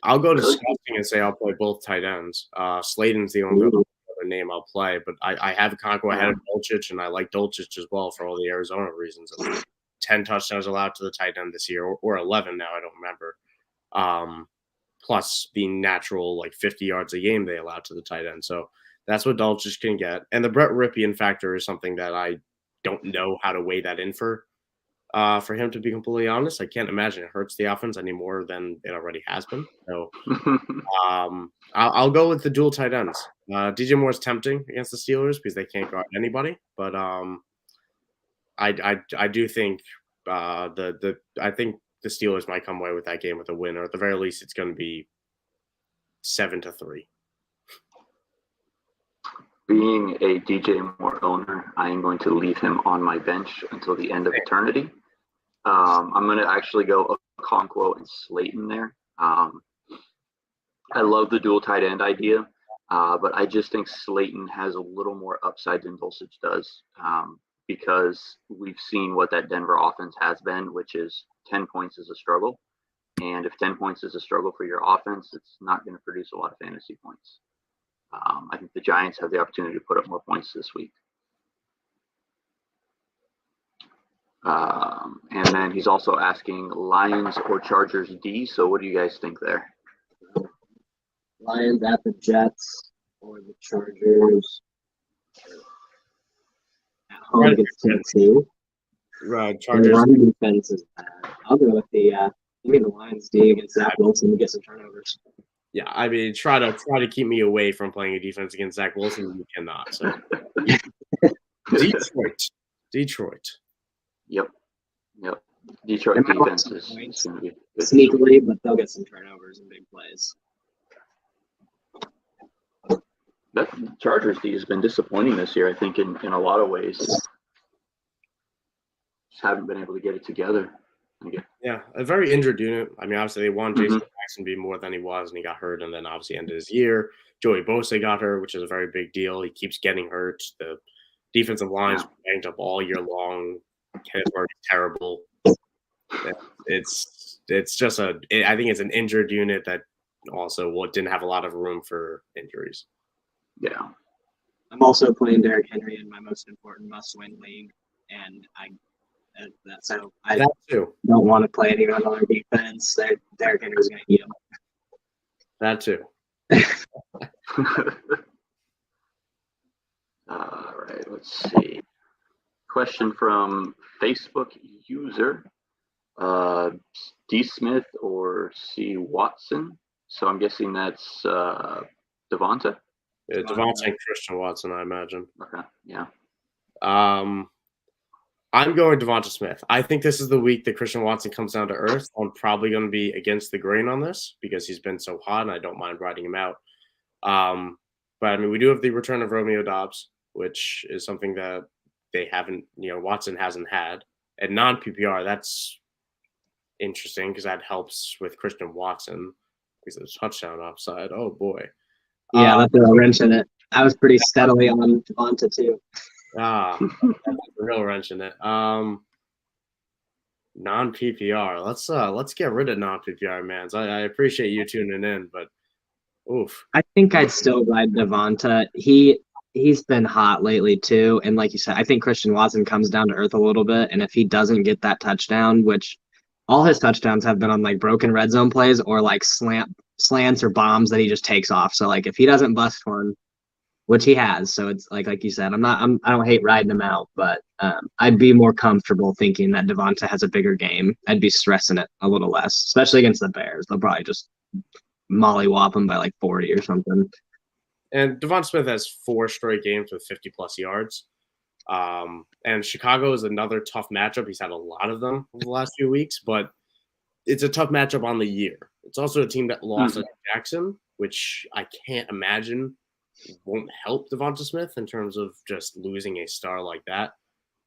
[SPEAKER 3] I'll go disgusting and say I'll play both tight ends. Slayton's the only other name I'll play, but I have Okonkwo ahead of Dulcich, and I like Dulcich as well for all the Arizona reasons. 10 touchdowns allowed to the tight end this year, or 11 now, I don't remember. Plus the natural 50 yards a game they allow to the tight end. So that's what Dulcich can get. And the Brett Ripien factor is something that I don't know how to weigh that in for him, to be completely honest. I can't imagine it hurts the offense any more than it already has been. So I'll go with the dual tight ends. DJ Moore is tempting against the Steelers because they can't guard anybody. But I do think I think the Steelers might come away with that game with a win, or at the very least, it's going to be 7-3.
[SPEAKER 2] Being a DJ Moore owner, I am going to leave him on my bench until the end of eternity. I'm going to actually go Okonkwo and Slayton there. I love the dual tight end idea, but I just think Slayton has a little more upside than Dulcich does, because we've seen what that Denver offense has been, which is 10 points is a struggle. And if 10 points is a struggle for your offense, it's not going to produce a lot of fantasy points. I think the Giants have the opportunity to put up more points this week. And then he's also asking Lions or Chargers D. So what do you guys think there?
[SPEAKER 4] Lions at the Jets or the Chargers. Home against Tennessee.
[SPEAKER 3] Right, Chargers.
[SPEAKER 4] The running defense is bad. I'll go with the Lions D against Zach Wilson to get some turnovers.
[SPEAKER 3] Yeah, I mean, try to keep me away from playing a defense against Zach Wilson. You cannot. So, Detroit.
[SPEAKER 2] Yep. Detroit defense is going to be good.
[SPEAKER 4] Sneakily, but they'll get some turnovers and big plays.
[SPEAKER 2] That Chargers D has been disappointing this year, I think, in a lot of ways. Just haven't been able to get it together.
[SPEAKER 3] Yeah, a very injured unit. I mean, obviously they want Jason Jackson to be more than he was, and he got hurt, and then obviously ended his year. Joey Bosa got hurt, which is a very big deal. He keeps getting hurt. The defensive line's banged up all year long. Kenneth Murray's terrible. It's it's just I think it's an injured unit that also didn't have a lot of room for injuries.
[SPEAKER 2] Yeah.
[SPEAKER 4] I'm also playing Derrick Henry in my most important must-win league, and I
[SPEAKER 3] That too.
[SPEAKER 4] don't want to play anyone on our defense. Derrick Henry's going to eat them.
[SPEAKER 3] That too.
[SPEAKER 2] All right, let's see. Question from Facebook user, D. Smith or C. Watson. So I'm guessing that's Devonta.
[SPEAKER 3] Yeah, Devonta and Christian Watson, I imagine.
[SPEAKER 2] Okay, yeah.
[SPEAKER 3] I'm going Devonta Smith. I think this is the week that Christian Watson comes down to earth. I'm probably going to be against the grain on this because he's been so hot, and I don't mind riding him out. But I mean, we do have the return of Romeo Doubs, which is something that they haven't, Watson hasn't had. And non-PPR, that's interesting because that helps with Christian Watson because of the touchdown upside. Oh boy.
[SPEAKER 4] Yeah, that's a wrench in it. I was pretty steadily on Devonta too.
[SPEAKER 3] That's a real wrench in it. Non-PPR. Let's get rid of non-PPR, man. I appreciate you tuning in, but oof.
[SPEAKER 4] I think I'd still ride Devonta. He's been hot lately too, and like you said, I think Christian Watson comes down to earth a little bit, and if he doesn't get that touchdown, which all his touchdowns have been on like broken red zone plays or like slants or bombs that he just takes off. So like if he doesn't bust one, which he has, so it's like you said, I don't hate riding him out, but I'd be more comfortable thinking that Devonta has a bigger game. I'd be stressing it a little less, especially against the Bears. They'll probably just mollywop him by like 40 or something.
[SPEAKER 3] And Devonta Smith has 4 straight games with 50-plus yards. And Chicago is another tough matchup. He's had a lot of them over the last few weeks, but it's a tough matchup on the year. It's also a team that lost to Jackson, which I can't imagine won't help Devonta Smith in terms of just losing a star like that.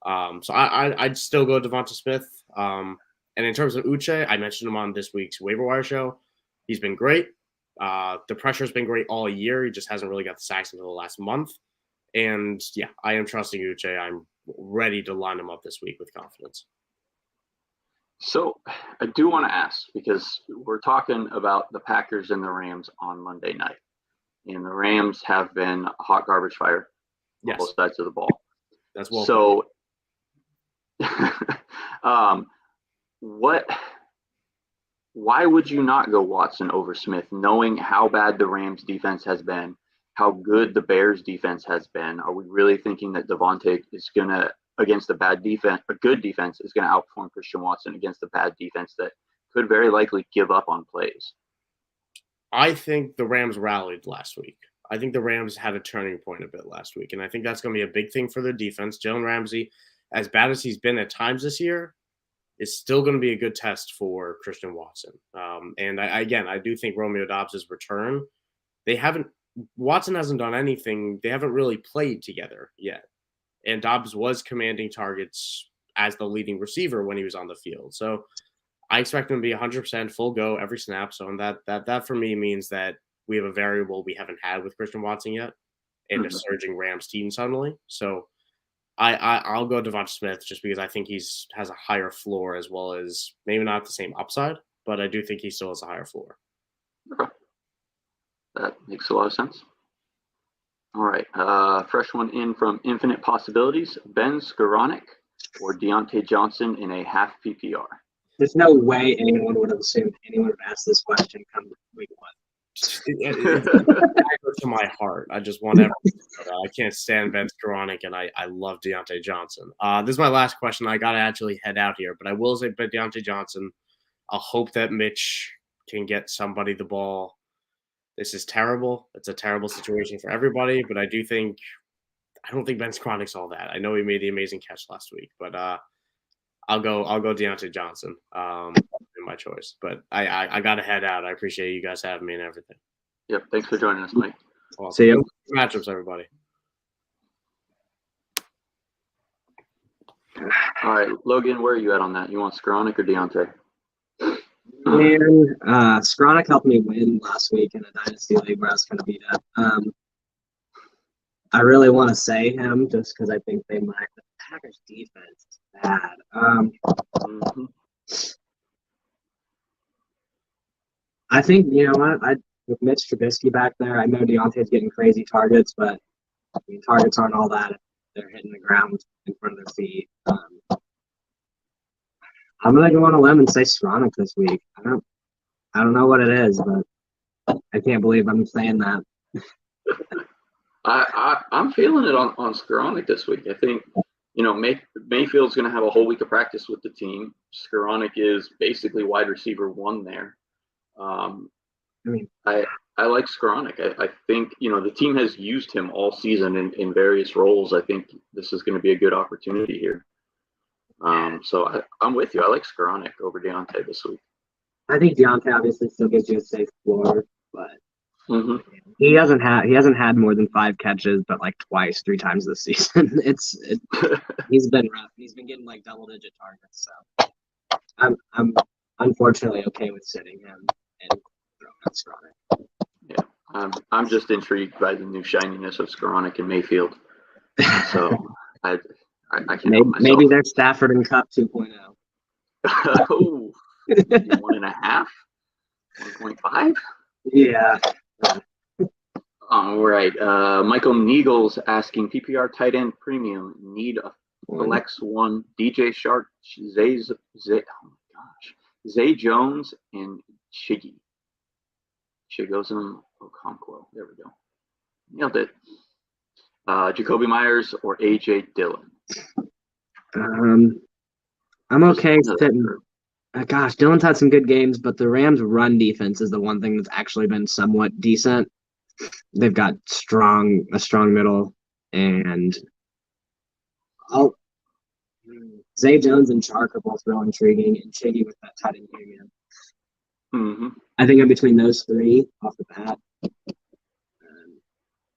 [SPEAKER 3] So I'd still go Devonta Smith. And in terms of Uche, I mentioned him on this week's waiver wire show. He's been great. The pressure's been great all year. He just hasn't really got the sacks until the last month. And yeah, I am trusting Uche. I'm ready to line him up this week with confidence.
[SPEAKER 2] So I do want to ask, because we're talking about the Packers and the Rams on Monday night. And the Rams have been a hot garbage fire on both sides of the ball.
[SPEAKER 3] That's well.
[SPEAKER 2] So why would you not go Watson over Smith, knowing how bad the Rams defense has been, how good the Bears defense has been? Are we really thinking that Devontae is going to, against a good defense, is going to outperform Christian Watson against a bad defense that could very likely give up on plays?
[SPEAKER 3] I think the Rams rallied last week. I think the Rams had a turning point a bit last week, and I think that's going to be a big thing for their defense. Jalen Ramsey, as bad as he's been at times this year, is still going to be a good test for Christian Watson. And I do think Romeo Doubs' return, Watson hasn't done anything. They haven't really played together yet. And Doubs was commanding targets as the leading receiver when he was on the field. So I expect him to be 100% full go every snap. So that for me means that we have a variable we haven't had with Christian Watson yet in a surging Rams team suddenly. So I'll go Devonta Smith just because I think has a higher floor as well as maybe not the same upside, but I do think he still has a higher floor.
[SPEAKER 2] Okay. That makes a lot of sense. All right. Fresh one in from Infinite Possibilities. Ben Skoranek or Deontay Johnson in a half PPR?
[SPEAKER 4] There's no way anyone would have assumed anyone would have asked this question come week 1.
[SPEAKER 3] It goes to my heart. I just want everyone. I can't stand Ben Skoranek, and I love Deontay Johnson. This is my last question. I got to actually head out here, but I will say Deontay Johnson. I'll hope that Mitch can get somebody the ball. This is terrible. It's a terrible situation for everybody, but I don't think Ben Skoranek's all that. I know he made the amazing catch last week, but I'll go Deontay Johnson in my choice. But I got to head out. I appreciate you guys having me and everything.
[SPEAKER 2] Yep. Thanks for joining us, Mike.
[SPEAKER 3] Awesome.
[SPEAKER 4] See you.
[SPEAKER 3] Matchups, everybody.
[SPEAKER 2] All right, Logan, where are you at on that? You want Skoranek or Deontay?
[SPEAKER 4] Man, Skoranek helped me win last week in a dynasty league where I was going to beat up. I really want to say him just because I think they might. The Packers defense is bad. I think, you know what, with Mitch Trubisky back there, I know Deontay's getting crazy targets, but I mean, targets aren't all that if they're hitting the ground in front of their feet. I'm gonna go on a limb and say Skoranek this week. I don't know what it is, but I can't believe I'm saying that.
[SPEAKER 2] I'm feeling it on Skoranek this week. I think, Mayfield's going to have a whole week of practice with the team. Skoranek is basically wide receiver 1 there. I like Skoranek. I think, the team has used him all season in various roles. I think this is going to be a good opportunity here. So I'm with you. I like Skoranek over Deontay this week.
[SPEAKER 4] I think Deontay obviously still gives you a safe floor, but he hasn't had more than 5 catches, but like twice, 3 times this season. He's been rough. He's been getting like double-digit targets. So I'm unfortunately okay with sitting him and throwing out Skoranek.
[SPEAKER 2] Yeah, I'm just intrigued by the new shininess of Skoranek and Mayfield. So I can't help myself.
[SPEAKER 4] Maybe they're Stafford and Cup 2.0.
[SPEAKER 2] Oh, 1.5, 1.5.
[SPEAKER 4] Yeah.
[SPEAKER 2] All right. Michael Neagle's asking PPR tight end premium need a flex 1 DJ Shark, Zay Jones, and Chigozum Okonkwo. There we go. Nailed it. Jacoby Myers or AJ Dillon?
[SPEAKER 4] I'm okay sitting. Gosh, Dillon's had some good games, but the Rams' run defense is the one thing that's actually been somewhat decent. They've got a strong middle, and Zay Jones and Chark are both real intriguing, and Chiggy with that tight end premium. I think in between those 3 off the bat.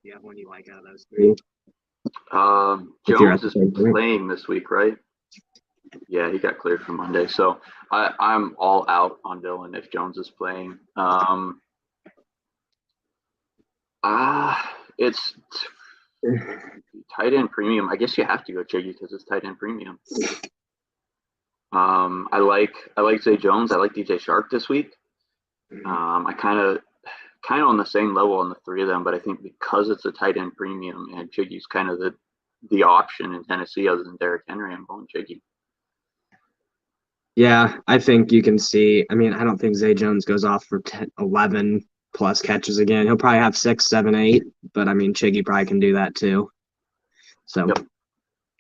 [SPEAKER 4] You have one you like out of those 3?
[SPEAKER 2] Jones is playing this week, right? Yeah, he got cleared for Monday, so I'm all out on Dillon if Jones is playing. It's tight end premium. I guess you have to go Chiggy because it's tight end premium. I like Zay Jones. I like DJ Shark this week. I kind of on the same level on the 3 of them, but I think because it's a tight end premium and Chiggy's kind of the option in Tennessee other than Derrick Henry, I'm going Chiggy.
[SPEAKER 4] Yeah, I think you can see. I mean, I don't think Zay Jones goes off for 11 plus catches again. He'll probably have 6, 7, 8, but I mean, Chiggy probably can do that too. So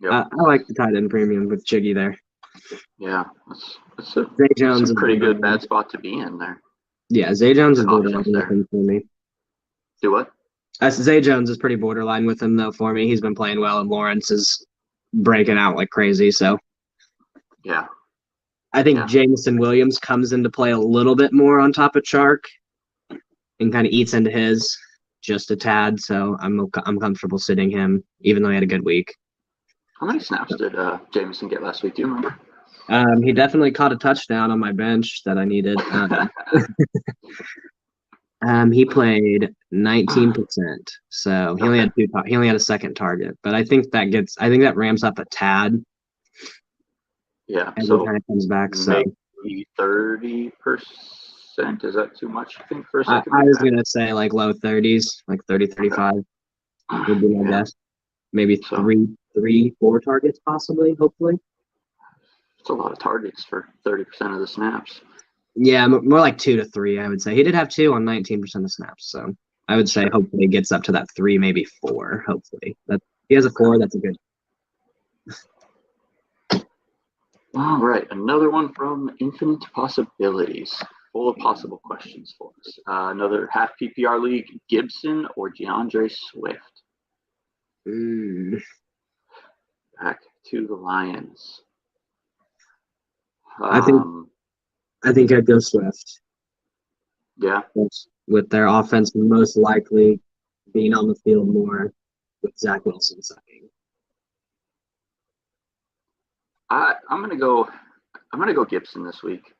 [SPEAKER 4] yep. I like the tight end premium with Chiggy there.
[SPEAKER 2] Yeah, that's a pretty good bad spot to be in there.
[SPEAKER 4] Yeah, Zay Jones is borderline with him for me.
[SPEAKER 2] Do what?
[SPEAKER 4] Zay Jones is pretty borderline with him though for me. He's been playing well, and Lawrence is breaking out like crazy. So
[SPEAKER 2] yeah.
[SPEAKER 4] I think Jameson Williams comes into play a little bit more on top of Chark and kind of eats into his just a tad. So I'm comfortable sitting him, even though he had a good week.
[SPEAKER 2] How many snaps did Jameson get last week? Do you remember?
[SPEAKER 4] He definitely caught a touchdown on my bench that I needed. He played 19%, so he only had he only had a second target. But I think that ramps up a tad.
[SPEAKER 2] Yeah,
[SPEAKER 4] as
[SPEAKER 2] so
[SPEAKER 4] he kind of comes back. So
[SPEAKER 2] maybe 30%. Is that too much? I think for a second.
[SPEAKER 4] I was gonna say like low 30s, like 30, 35 would be my guess. Maybe 3, 4 targets possibly. Hopefully.
[SPEAKER 2] It's a lot of targets for 30% of the snaps.
[SPEAKER 4] Yeah, more like 2 to 3, I would say. He did have 2 on 19% of snaps, so I would say hopefully it gets up to that 3, maybe 4. Hopefully, he has a 4. That's a good.
[SPEAKER 2] All right, another one from Infinite Possibilities, full of possible questions for us. Another half PPR league: Gibson or DeAndre Swift. Back to the Lions.
[SPEAKER 4] I think I'd go Swift.
[SPEAKER 2] Yeah.
[SPEAKER 4] With their offense most likely being on the field more with Zach Wilson sucking.
[SPEAKER 2] I'm gonna go Gibson this week.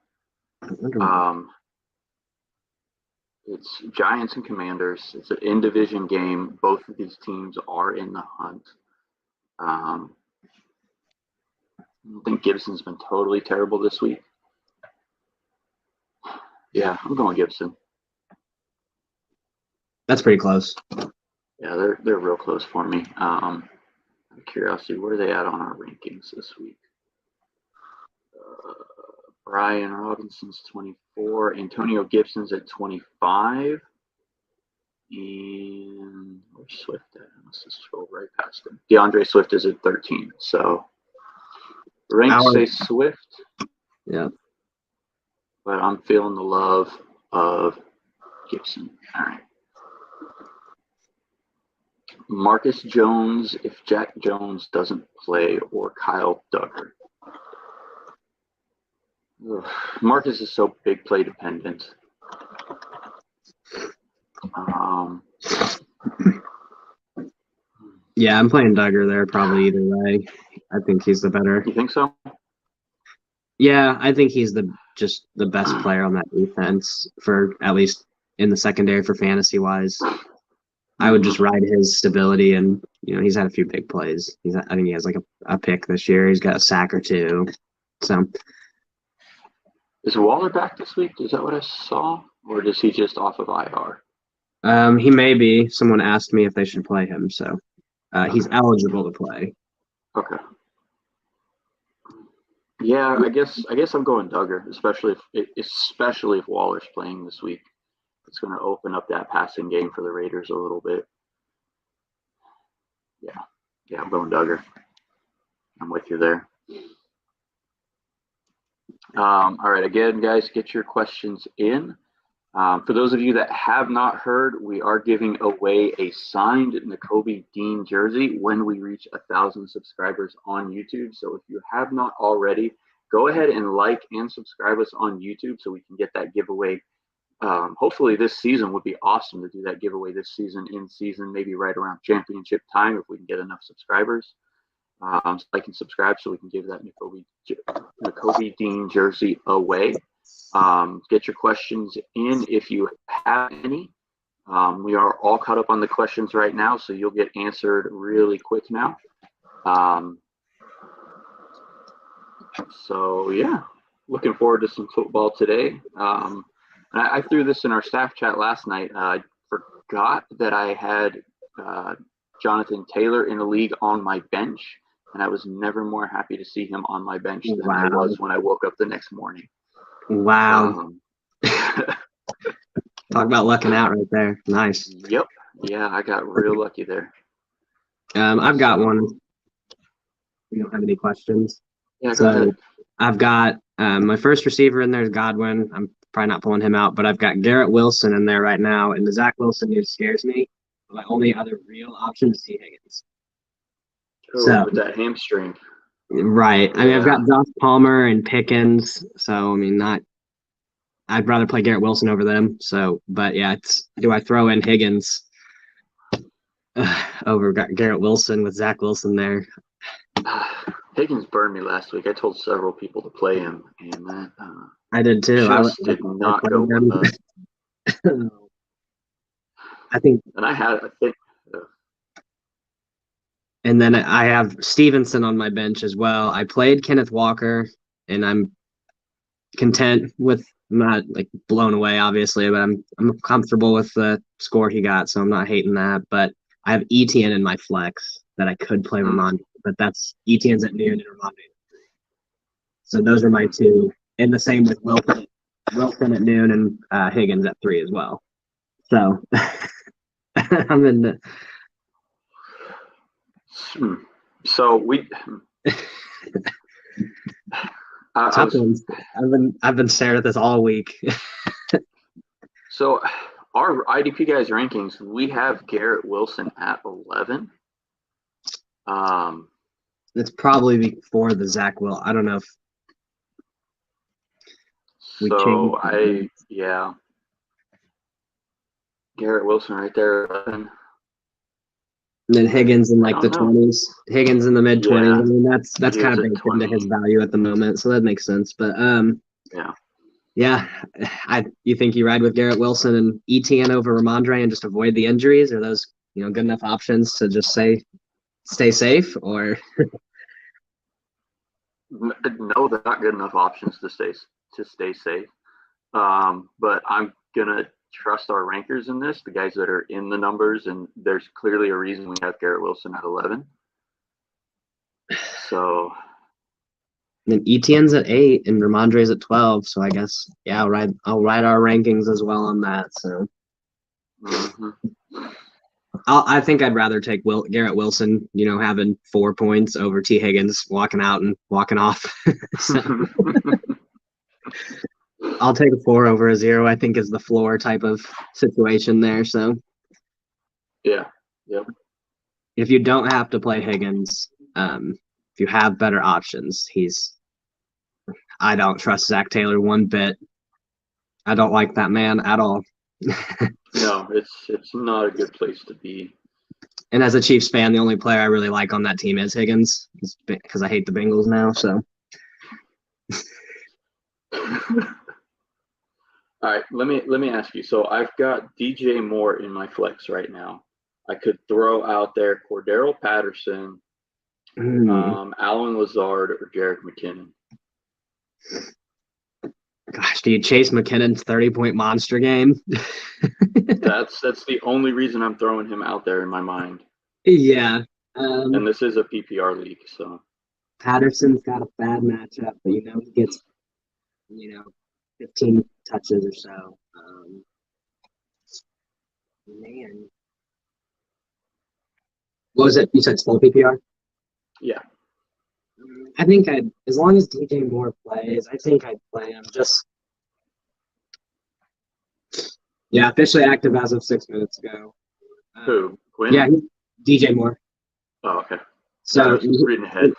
[SPEAKER 2] It's Giants and Commanders. It's an in-division game. Both of these teams are in the hunt. I think Gibson's been totally terrible this week. Yeah, I'm going Gibson.
[SPEAKER 4] That's pretty close.
[SPEAKER 2] Yeah, they're real close for me. Out of curiosity, where are they at on our rankings this week? Brian Robinson's 24, Antonio Gibson's at 25, and where's Swift at? Let's just scroll right past him. DeAndre Swift is at 13. So ranks say Swift.
[SPEAKER 4] Yeah.
[SPEAKER 2] But I'm feeling the love of Gibson. All right. Marcus Jones if Jack Jones doesn't play, or Kyle Duggar. Ugh. Marcus is so big play dependent.
[SPEAKER 4] Yeah, I'm playing Duggar there probably either way. I think he's the better.
[SPEAKER 2] You think so?
[SPEAKER 4] Yeah, I think he's just the best player on that defense, for at least in the secondary for fantasy wise. I would just ride his stability, and he's had a few big plays. I think he has like a pick this year. He's got a sack or two. So
[SPEAKER 2] is Waller back this week? Is that what I saw, or is he just off of IR?
[SPEAKER 4] He may be. Someone asked me if they should play him, so he's eligible to play.
[SPEAKER 2] Okay. Yeah, I guess I'm going Duggar, especially if Waller's playing this week. It's going to open up that passing game for the Raiders a little bit. Yeah, I'm going Duggar. I'm with you there. All right, again, guys, get your questions in. For those of you that have not heard, we are giving away a signed Nakobe Dean jersey when we reach 1,000 subscribers on YouTube. So if you have not already, go ahead and like and subscribe us on YouTube so we can get that giveaway. Hopefully this season would be awesome to do that giveaway this season, in season, maybe right around championship time if we can get enough subscribers. So like and subscribe so we can give that Nakobe Dean jersey away. Get your questions in if you have any. We are all caught up on the questions right now, so you'll get answered really quick now. So yeah, looking forward to some football today. I threw this in our staff chat last night. I forgot that I had Jonathan Taylor in the league on my bench, and I was never more happy to see him on my bench than I was when I woke up the next morning.
[SPEAKER 4] Wow. Talk about lucking out right there. Nice.
[SPEAKER 2] Yep. Yeah, I got real lucky there.
[SPEAKER 4] I've got one. You don't have any questions?
[SPEAKER 2] Yeah, go ahead.
[SPEAKER 4] I've got my first receiver in there is Godwin. I'm probably not pulling him out, but I've got Garrett Wilson in there right now, and the Zach Wilson news scares me. My only other real option is T. Higgins.
[SPEAKER 2] So with that hamstring.
[SPEAKER 4] Right. I mean, I've got Josh Palmer and Pickens, so I mean, I'd rather play Garrett Wilson over them. So, but yeah, do I throw in Higgins over Garrett Wilson with Zach Wilson there?
[SPEAKER 2] Higgins burned me last week. I told several people to play him, and that
[SPEAKER 4] I did too.
[SPEAKER 2] Did not go well.
[SPEAKER 4] I think. And then I have Stevenson on my bench as well. I played Kenneth Walker, and I'm content with, not like blown away, obviously, but I'm comfortable with the score he got, so I'm not hating that. But I have Etienne in my flex that I could play Ramondre, but that's Etienne's at noon and Ramondre at 3. So those are my two, and the same with Wilson at noon and Higgins at 3 as well. So I'm in the.
[SPEAKER 2] So we.
[SPEAKER 4] I've been staring at this all week.
[SPEAKER 2] So our IDP guys rankings, we have Garrett Wilson at 11.
[SPEAKER 4] It's probably before the Zach Will. I don't know if we changed.
[SPEAKER 2] Garrett Wilson right there, 11.
[SPEAKER 4] And then Higgins in like the 20s. Higgins in the mid 20s.
[SPEAKER 2] Yeah.
[SPEAKER 4] I mean, that's kind of baked into his value at the moment, so that makes sense. But you think you ride with Garrett Wilson and Etienne over Ramondre and just avoid the injuries? Are those good enough options to just stay safe? Or
[SPEAKER 2] no, they're not good enough options to stay safe. But I'm gonna trust our rankers in this, the guys that are in the numbers, and there's clearly a reason we have Garrett Wilson at 11. So.
[SPEAKER 4] And Etienne's at 8 and Ramondre's at 12. So I guess, yeah, I'll write our rankings as well on that. So I think I'd rather take Garrett Wilson, having 4 points over T. Higgins walking out and walking off. So, I'll take a 4 over a 0, I think is the floor type of situation there. So
[SPEAKER 2] yeah. Yep.
[SPEAKER 4] If you don't have to play Higgins, if you have better options, I don't trust Zach Taylor one bit. I don't like that man at all.
[SPEAKER 2] No, it's not a good place to be.
[SPEAKER 4] And as a Chiefs fan, the only player I really like on that team is Higgins, because I hate the Bengals now. So,
[SPEAKER 2] all right, let me ask you. So I've got DJ Moore in my flex right now. I could throw out there Cordero Patterson, Alan Lazard, or Jerick McKinnon.
[SPEAKER 4] Gosh, do you chase McKinnon's 30-point monster game?
[SPEAKER 2] That's the only reason I'm throwing him out there in my mind.
[SPEAKER 4] Yeah.
[SPEAKER 2] And this is a PPR league, so.
[SPEAKER 4] Patterson's got a bad matchup, but he gets 15 touches or so. Man. What was it? You said slow PPR?
[SPEAKER 2] Yeah.
[SPEAKER 4] I think as long as DJ Moore plays, I think I'd play him. Officially active as of 6 minutes ago.
[SPEAKER 2] Who? Quinn?
[SPEAKER 4] Yeah, DJ Moore.
[SPEAKER 2] Oh, okay.
[SPEAKER 4] So
[SPEAKER 2] I was just reading ahead.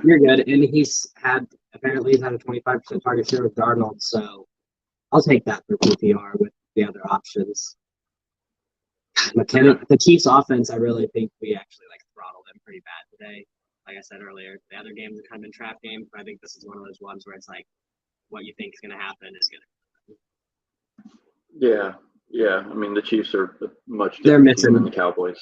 [SPEAKER 4] You're good. And he's had a 25% target share with Darnold, so I'll take that for PPR with the other options. McKinnon, the Chiefs offense, I really think we actually throttled them pretty bad today. Like I said earlier, the other games have kind of been trap games, but I think this is one of those ones where it's what you think is going to happen is going
[SPEAKER 2] to happen. Yeah. I mean, the Chiefs are a much different team than the Cowboys.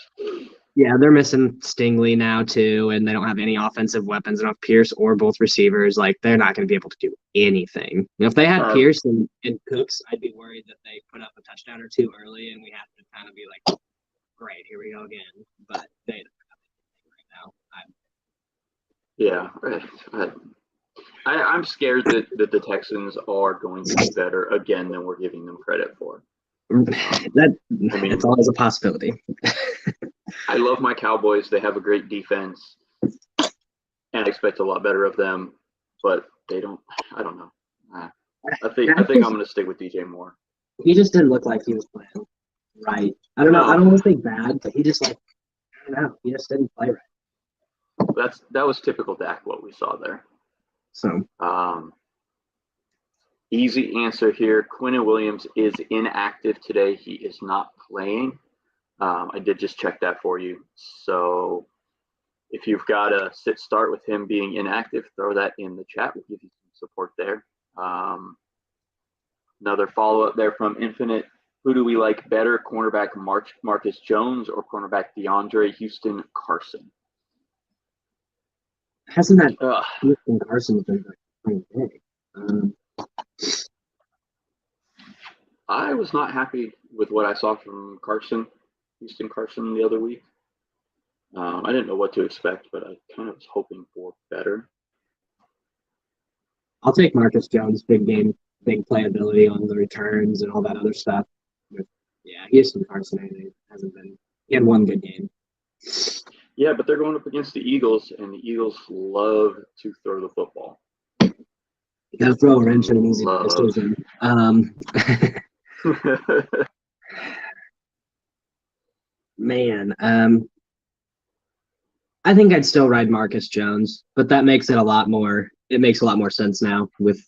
[SPEAKER 4] Yeah, they're missing Stingley now too, and they don't have any offensive weapons. They don't have Pierce or both receivers. They're not going to be able to do anything. If they had Pierce and Cooks, I'd be worried that they put up a touchdown or two early, and we have to kind of be great, here we go again. But they don't have anything right now.
[SPEAKER 2] Yeah, I'm scared that the Texans are going to be better again than we're giving them credit for.
[SPEAKER 4] It's always a possibility.
[SPEAKER 2] I love my Cowboys. They have a great defense, and I expect a lot better of them. But they don't. I don't know. I think I'm going to stick with DJ Moore.
[SPEAKER 4] He just didn't look like he was playing right. I don't know. I don't want to say bad, but he just I don't know. He just didn't play right.
[SPEAKER 2] That was typical Dak, what we saw there.
[SPEAKER 4] So.
[SPEAKER 2] Easy answer here. Quinnen Williams is inactive today. He is not playing. I did just check that for you. So if you've got a sit start with him being inactive, throw that in the chat. We'll give you some support there. Another follow-up there from Infinite. Who do we like better, cornerback Marcus Jones or cornerback DeAndre Houston Carson?
[SPEAKER 4] Hasn't that Houston Carson been pretty big?
[SPEAKER 2] I was not happy with what I saw from Houston Carson the other week. I didn't know what to expect, but I kind of was hoping for better.
[SPEAKER 4] I'll take Marcus Jones, big game, big playability on the returns and all that other stuff. Houston Carson hasn't been. He had one good game.
[SPEAKER 2] Yeah, but they're going up against the Eagles, and the Eagles love to throw the football.
[SPEAKER 4] You gotta throw a wrench in an easy decision. Man, I think I'd still ride Marcus Jones, but that makes it a lot more. It makes a lot more sense now with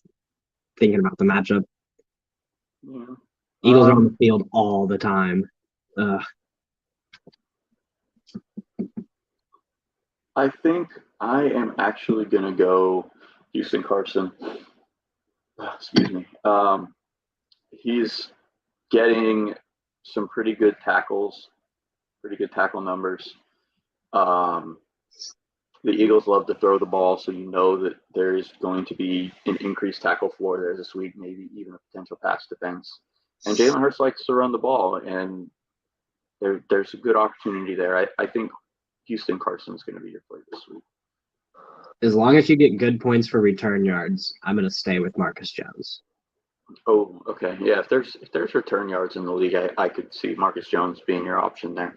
[SPEAKER 4] thinking about the matchup.
[SPEAKER 2] Yeah.
[SPEAKER 4] Eagles are on the field all the time.
[SPEAKER 2] I think I am actually going to go Houston Carson. Excuse me. He's getting some pretty good tackles, pretty good tackle numbers. The Eagles love to throw the ball, so you know that there is going to be an increased tackle floor there this week, maybe even a potential pass defense. And Jalen Hurts likes to run the ball, and there's a good opportunity there. I think Houston Carson is going to be your play this week.
[SPEAKER 4] As long as you get good points for return yards, I'm going to stay with Marcus Jones.
[SPEAKER 2] Oh, okay. Yeah, if there's return yards in the league, I could see Marcus Jones being your option there.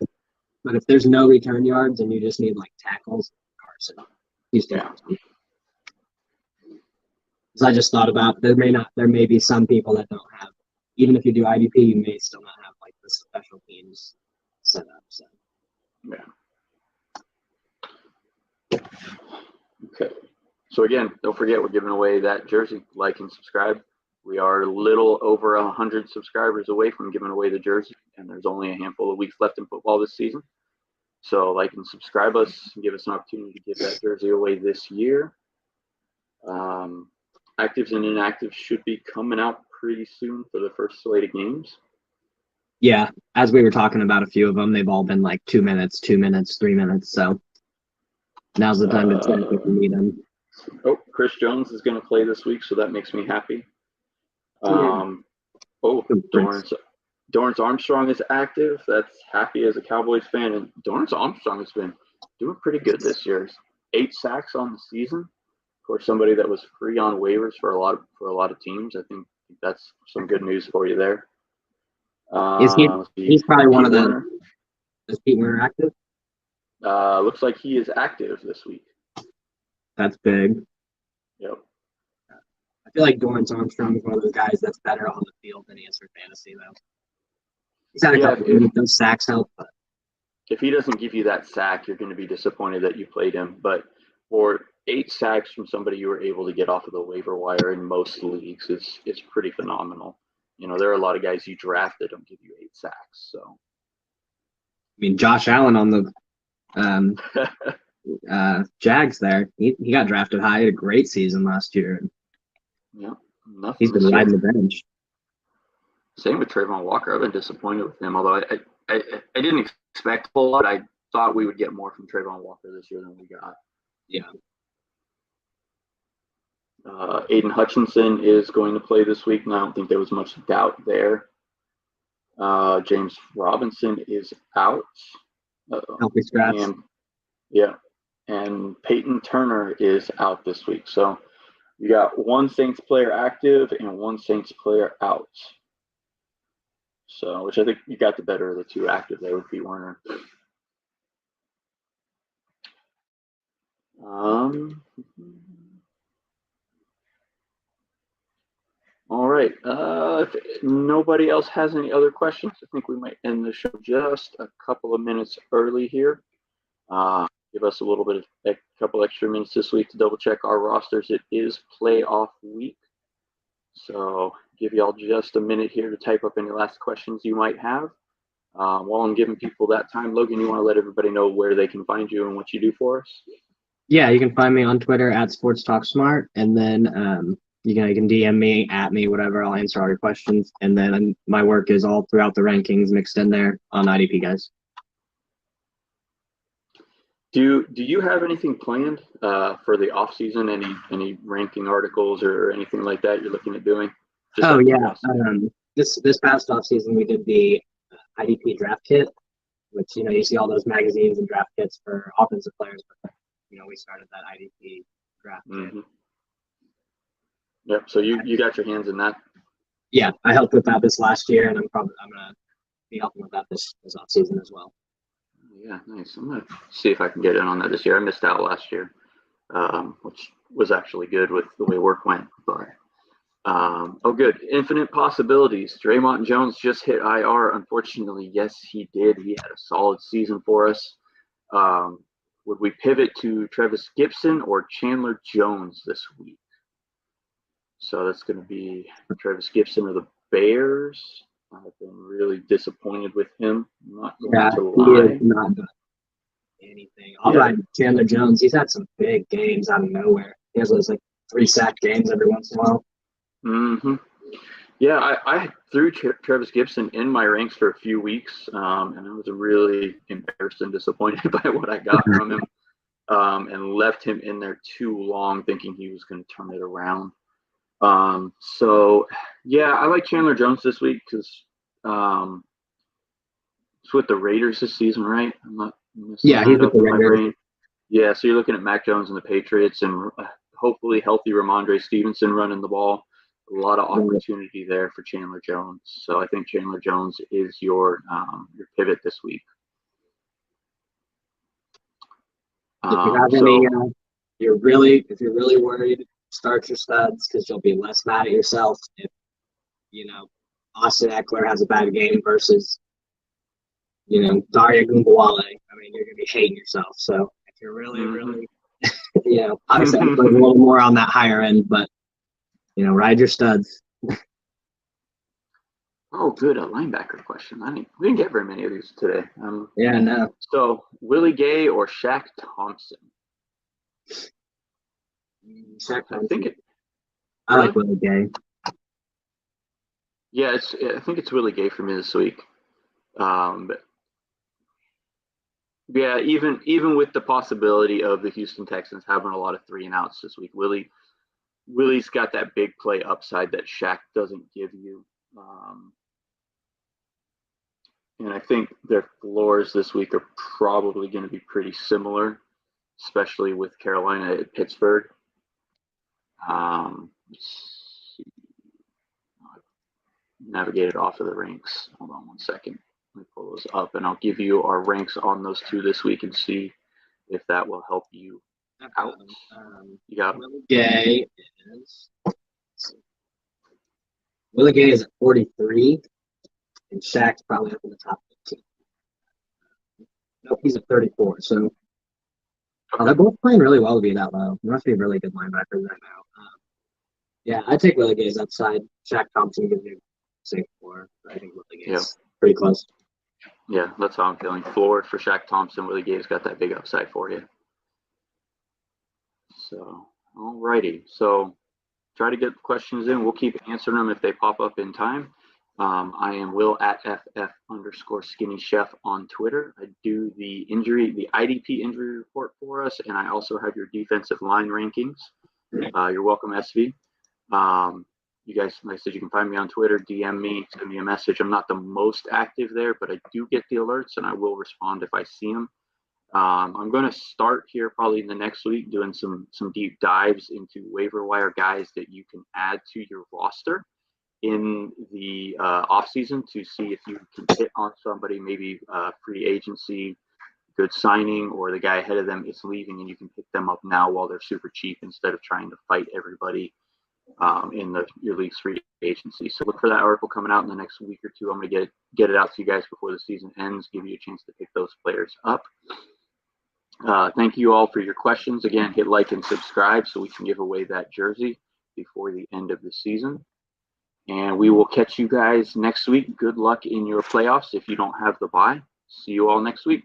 [SPEAKER 4] But if there's no return yards and you just need like tackles, Carson. Houston Carson. Because I just thought about there may be some people that don't have, even if you do IDP, you may still not have like the special teams set up. So
[SPEAKER 2] yeah. Okay. So again, don't forget we're giving away that jersey. Like and subscribe. We are a little over 100 subscribers away from giving away the jersey, and there's only a handful of weeks left in football this season. So like and subscribe us and give us an opportunity to give that jersey away this year. Actives and inactives should be coming out pretty soon for the first slate of games.
[SPEAKER 4] Yeah, as we were talking about a few of them, they've all been like 2 minutes, 2 minutes, 3 minutes. So now's the time to check if you need them.
[SPEAKER 2] Oh, Chris Jones is going to play this week, so that makes me happy. Dorrance Armstrong is active. That's happy as a Cowboys fan. And Dorrance Armstrong has been doing pretty good this year. 8 sacks on the season. Of course, somebody that was free on waivers for a lot of teams. I think that's some good news for you there.
[SPEAKER 4] He's probably one of them. Is Pete Werner active?
[SPEAKER 2] Looks like he is active this week.
[SPEAKER 4] That's big.
[SPEAKER 2] Yep.
[SPEAKER 4] I feel like Dorrance Armstrong is one of those guys that's better on the field than he is for fantasy, though. He's had a couple of those sacks help. But
[SPEAKER 2] if he doesn't give you that sack, you're going to be disappointed that you played him. But for 8 sacks from somebody you were able to get off of the waiver wire in most leagues, it's pretty phenomenal. You know, there are a lot of guys you draft that don't give you 8 sacks. So,
[SPEAKER 4] I mean, Josh Allen on the Jags there, he got drafted high. He had a great season last year.
[SPEAKER 2] Yeah,
[SPEAKER 4] he's been riding the bench.
[SPEAKER 2] Same with Trayvon Walker. I've been disappointed with him, although I didn't expect a whole lot. I thought we would get more from Trayvon Walker this year than we got.
[SPEAKER 4] Yeah.
[SPEAKER 2] Aiden Hutchinson is going to play this week, and I don't think there was much doubt there. James Robinson is out.
[SPEAKER 4] Healthy scratch.
[SPEAKER 2] And Peyton Turner is out this week. So you got 1 Saints player active and 1 Saints player out. So, which I think you got the better of the 2 active there with Pete Werner. All right. If nobody else has any other questions, I think we might end the show just a couple of minutes early here. Give us a couple extra minutes this week to double check our rosters. It is playoff week. So give y'all just a minute here to type up any last questions you might have. While I'm giving people that time, Logan, you want to let everybody know where they can find you and what you do for us?
[SPEAKER 4] Yeah, you can find me on Twitter at SportsTalkSmart, and then you can DM me, at me, whatever. I'll answer all your questions. And then my work is all throughout the rankings mixed in there on IDP Guys.
[SPEAKER 2] Do you have anything planned for the off season? Any ranking articles or anything like that you're looking at doing?
[SPEAKER 4] This past off season we did the IDP draft kit, which you see all those magazines and draft kits for offensive players. But we started that IDP draft kit.
[SPEAKER 2] Yep. So you got your hands in that.
[SPEAKER 4] Yeah, I helped with that this last year, and I'm gonna be helping with that this off season as well.
[SPEAKER 2] Yeah, nice. I'm gonna see if I can get in on that this year. I missed out last year, which was actually good with the way work went. But good. Infinite possibilities. Draymond Jones just hit IR. Unfortunately, yes, he did. He had a solid season for us. Would we pivot to Travis Gibson or Chandler Jones this week? So that's going to be Travis Gibson of the Bears. I've been really disappointed with him. I'm not going to lie.
[SPEAKER 4] He is not done anything. I'll ride Chandler Jones. He's had some big games out of nowhere. He has those 3 sack games every once in a while.
[SPEAKER 2] Mm-hmm. Yeah, I threw Travis Gibson in my ranks for a few weeks, and I was really embarrassed and disappointed by what I got from him, and left him in there too long thinking he was going to turn it around. So yeah, I like Chandler Jones this week because it's with the Raiders this season, right? I'm not messing
[SPEAKER 4] Yeah, he's
[SPEAKER 2] that
[SPEAKER 4] with
[SPEAKER 2] up
[SPEAKER 4] the
[SPEAKER 2] in my
[SPEAKER 4] Raiders.
[SPEAKER 2] brain. Yeah, so you're looking at Mac Jones and the Patriots, and hopefully healthy Ramondre Stevenson running the ball. A lot of opportunity there for Chandler Jones. So I think Chandler Jones is your pivot this week.
[SPEAKER 4] If you have any, if you're really worried, start your studs because you'll be less mad at yourself if Austin Eckler has a bad game versus Daria Gumbawale. I mean, you're gonna be hating yourself. So if you're really obviously Eckler's a little more on that higher end, but ride your studs.
[SPEAKER 2] Oh, good. A linebacker question. We didn't get very many of these today.
[SPEAKER 4] Yeah, no.
[SPEAKER 2] So, Willie Gay or Shaq Thompson?
[SPEAKER 4] I like Willie Gay.
[SPEAKER 2] Yeah, I think it's Willie Gay for me this week. But yeah, even with the possibility of the Houston Texans having a lot of 3-and-outs this week, Willie's got that big play upside that Shaq doesn't give you. And I think their floors this week are probably going to be pretty similar, especially with Carolina at Pittsburgh. Navigated off of the ranks. Hold on one second. Let me pull those up, and I'll give you our ranks on those two this week and see if that will help you out. You got
[SPEAKER 4] Willie Gay is at 43, and Shaq's probably up in the top 15. Nope, he's at 34. So they're both playing really well to be that low. They must be really good linebackers right now. Yeah, I take Willie Gay's upside. Shaq Thompson gives you safe floor. I think Willie Gay's pretty close.
[SPEAKER 2] Yeah, that's how I'm feeling. Floor for Shaq Thompson. Willie Gay's got that big upside for you. So, alrighty. So, try to get questions in. We'll keep answering them if they pop up in time. I am Will at FF_skinny chef on Twitter. I do the IDP injury report for us, and I also have your defensive line rankings. You're welcome, SV. You guys, like I said, you can find me on Twitter, DM me, send me a message. I'm not the most active there, but I do get the alerts, and I will respond if I see them. I'm going to start here probably in the next week doing some deep dives into waiver wire guys that you can add to your roster in the off season to see if you can hit on somebody, maybe free agency, good signing, or the guy ahead of them is leaving and you can pick them up now while they're super cheap instead of trying to fight everybody in your league's free agency. So look for that article coming out in the next week or two. I'm going to get it out to you guys before the season ends, give you a chance to pick those players up. Thank you all for your questions. Again, hit like and subscribe so we can give away that jersey before the end of the season. And we will catch you guys next week. Good luck in your playoffs if you don't have the bye. See you all next week.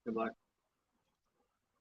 [SPEAKER 4] Good luck.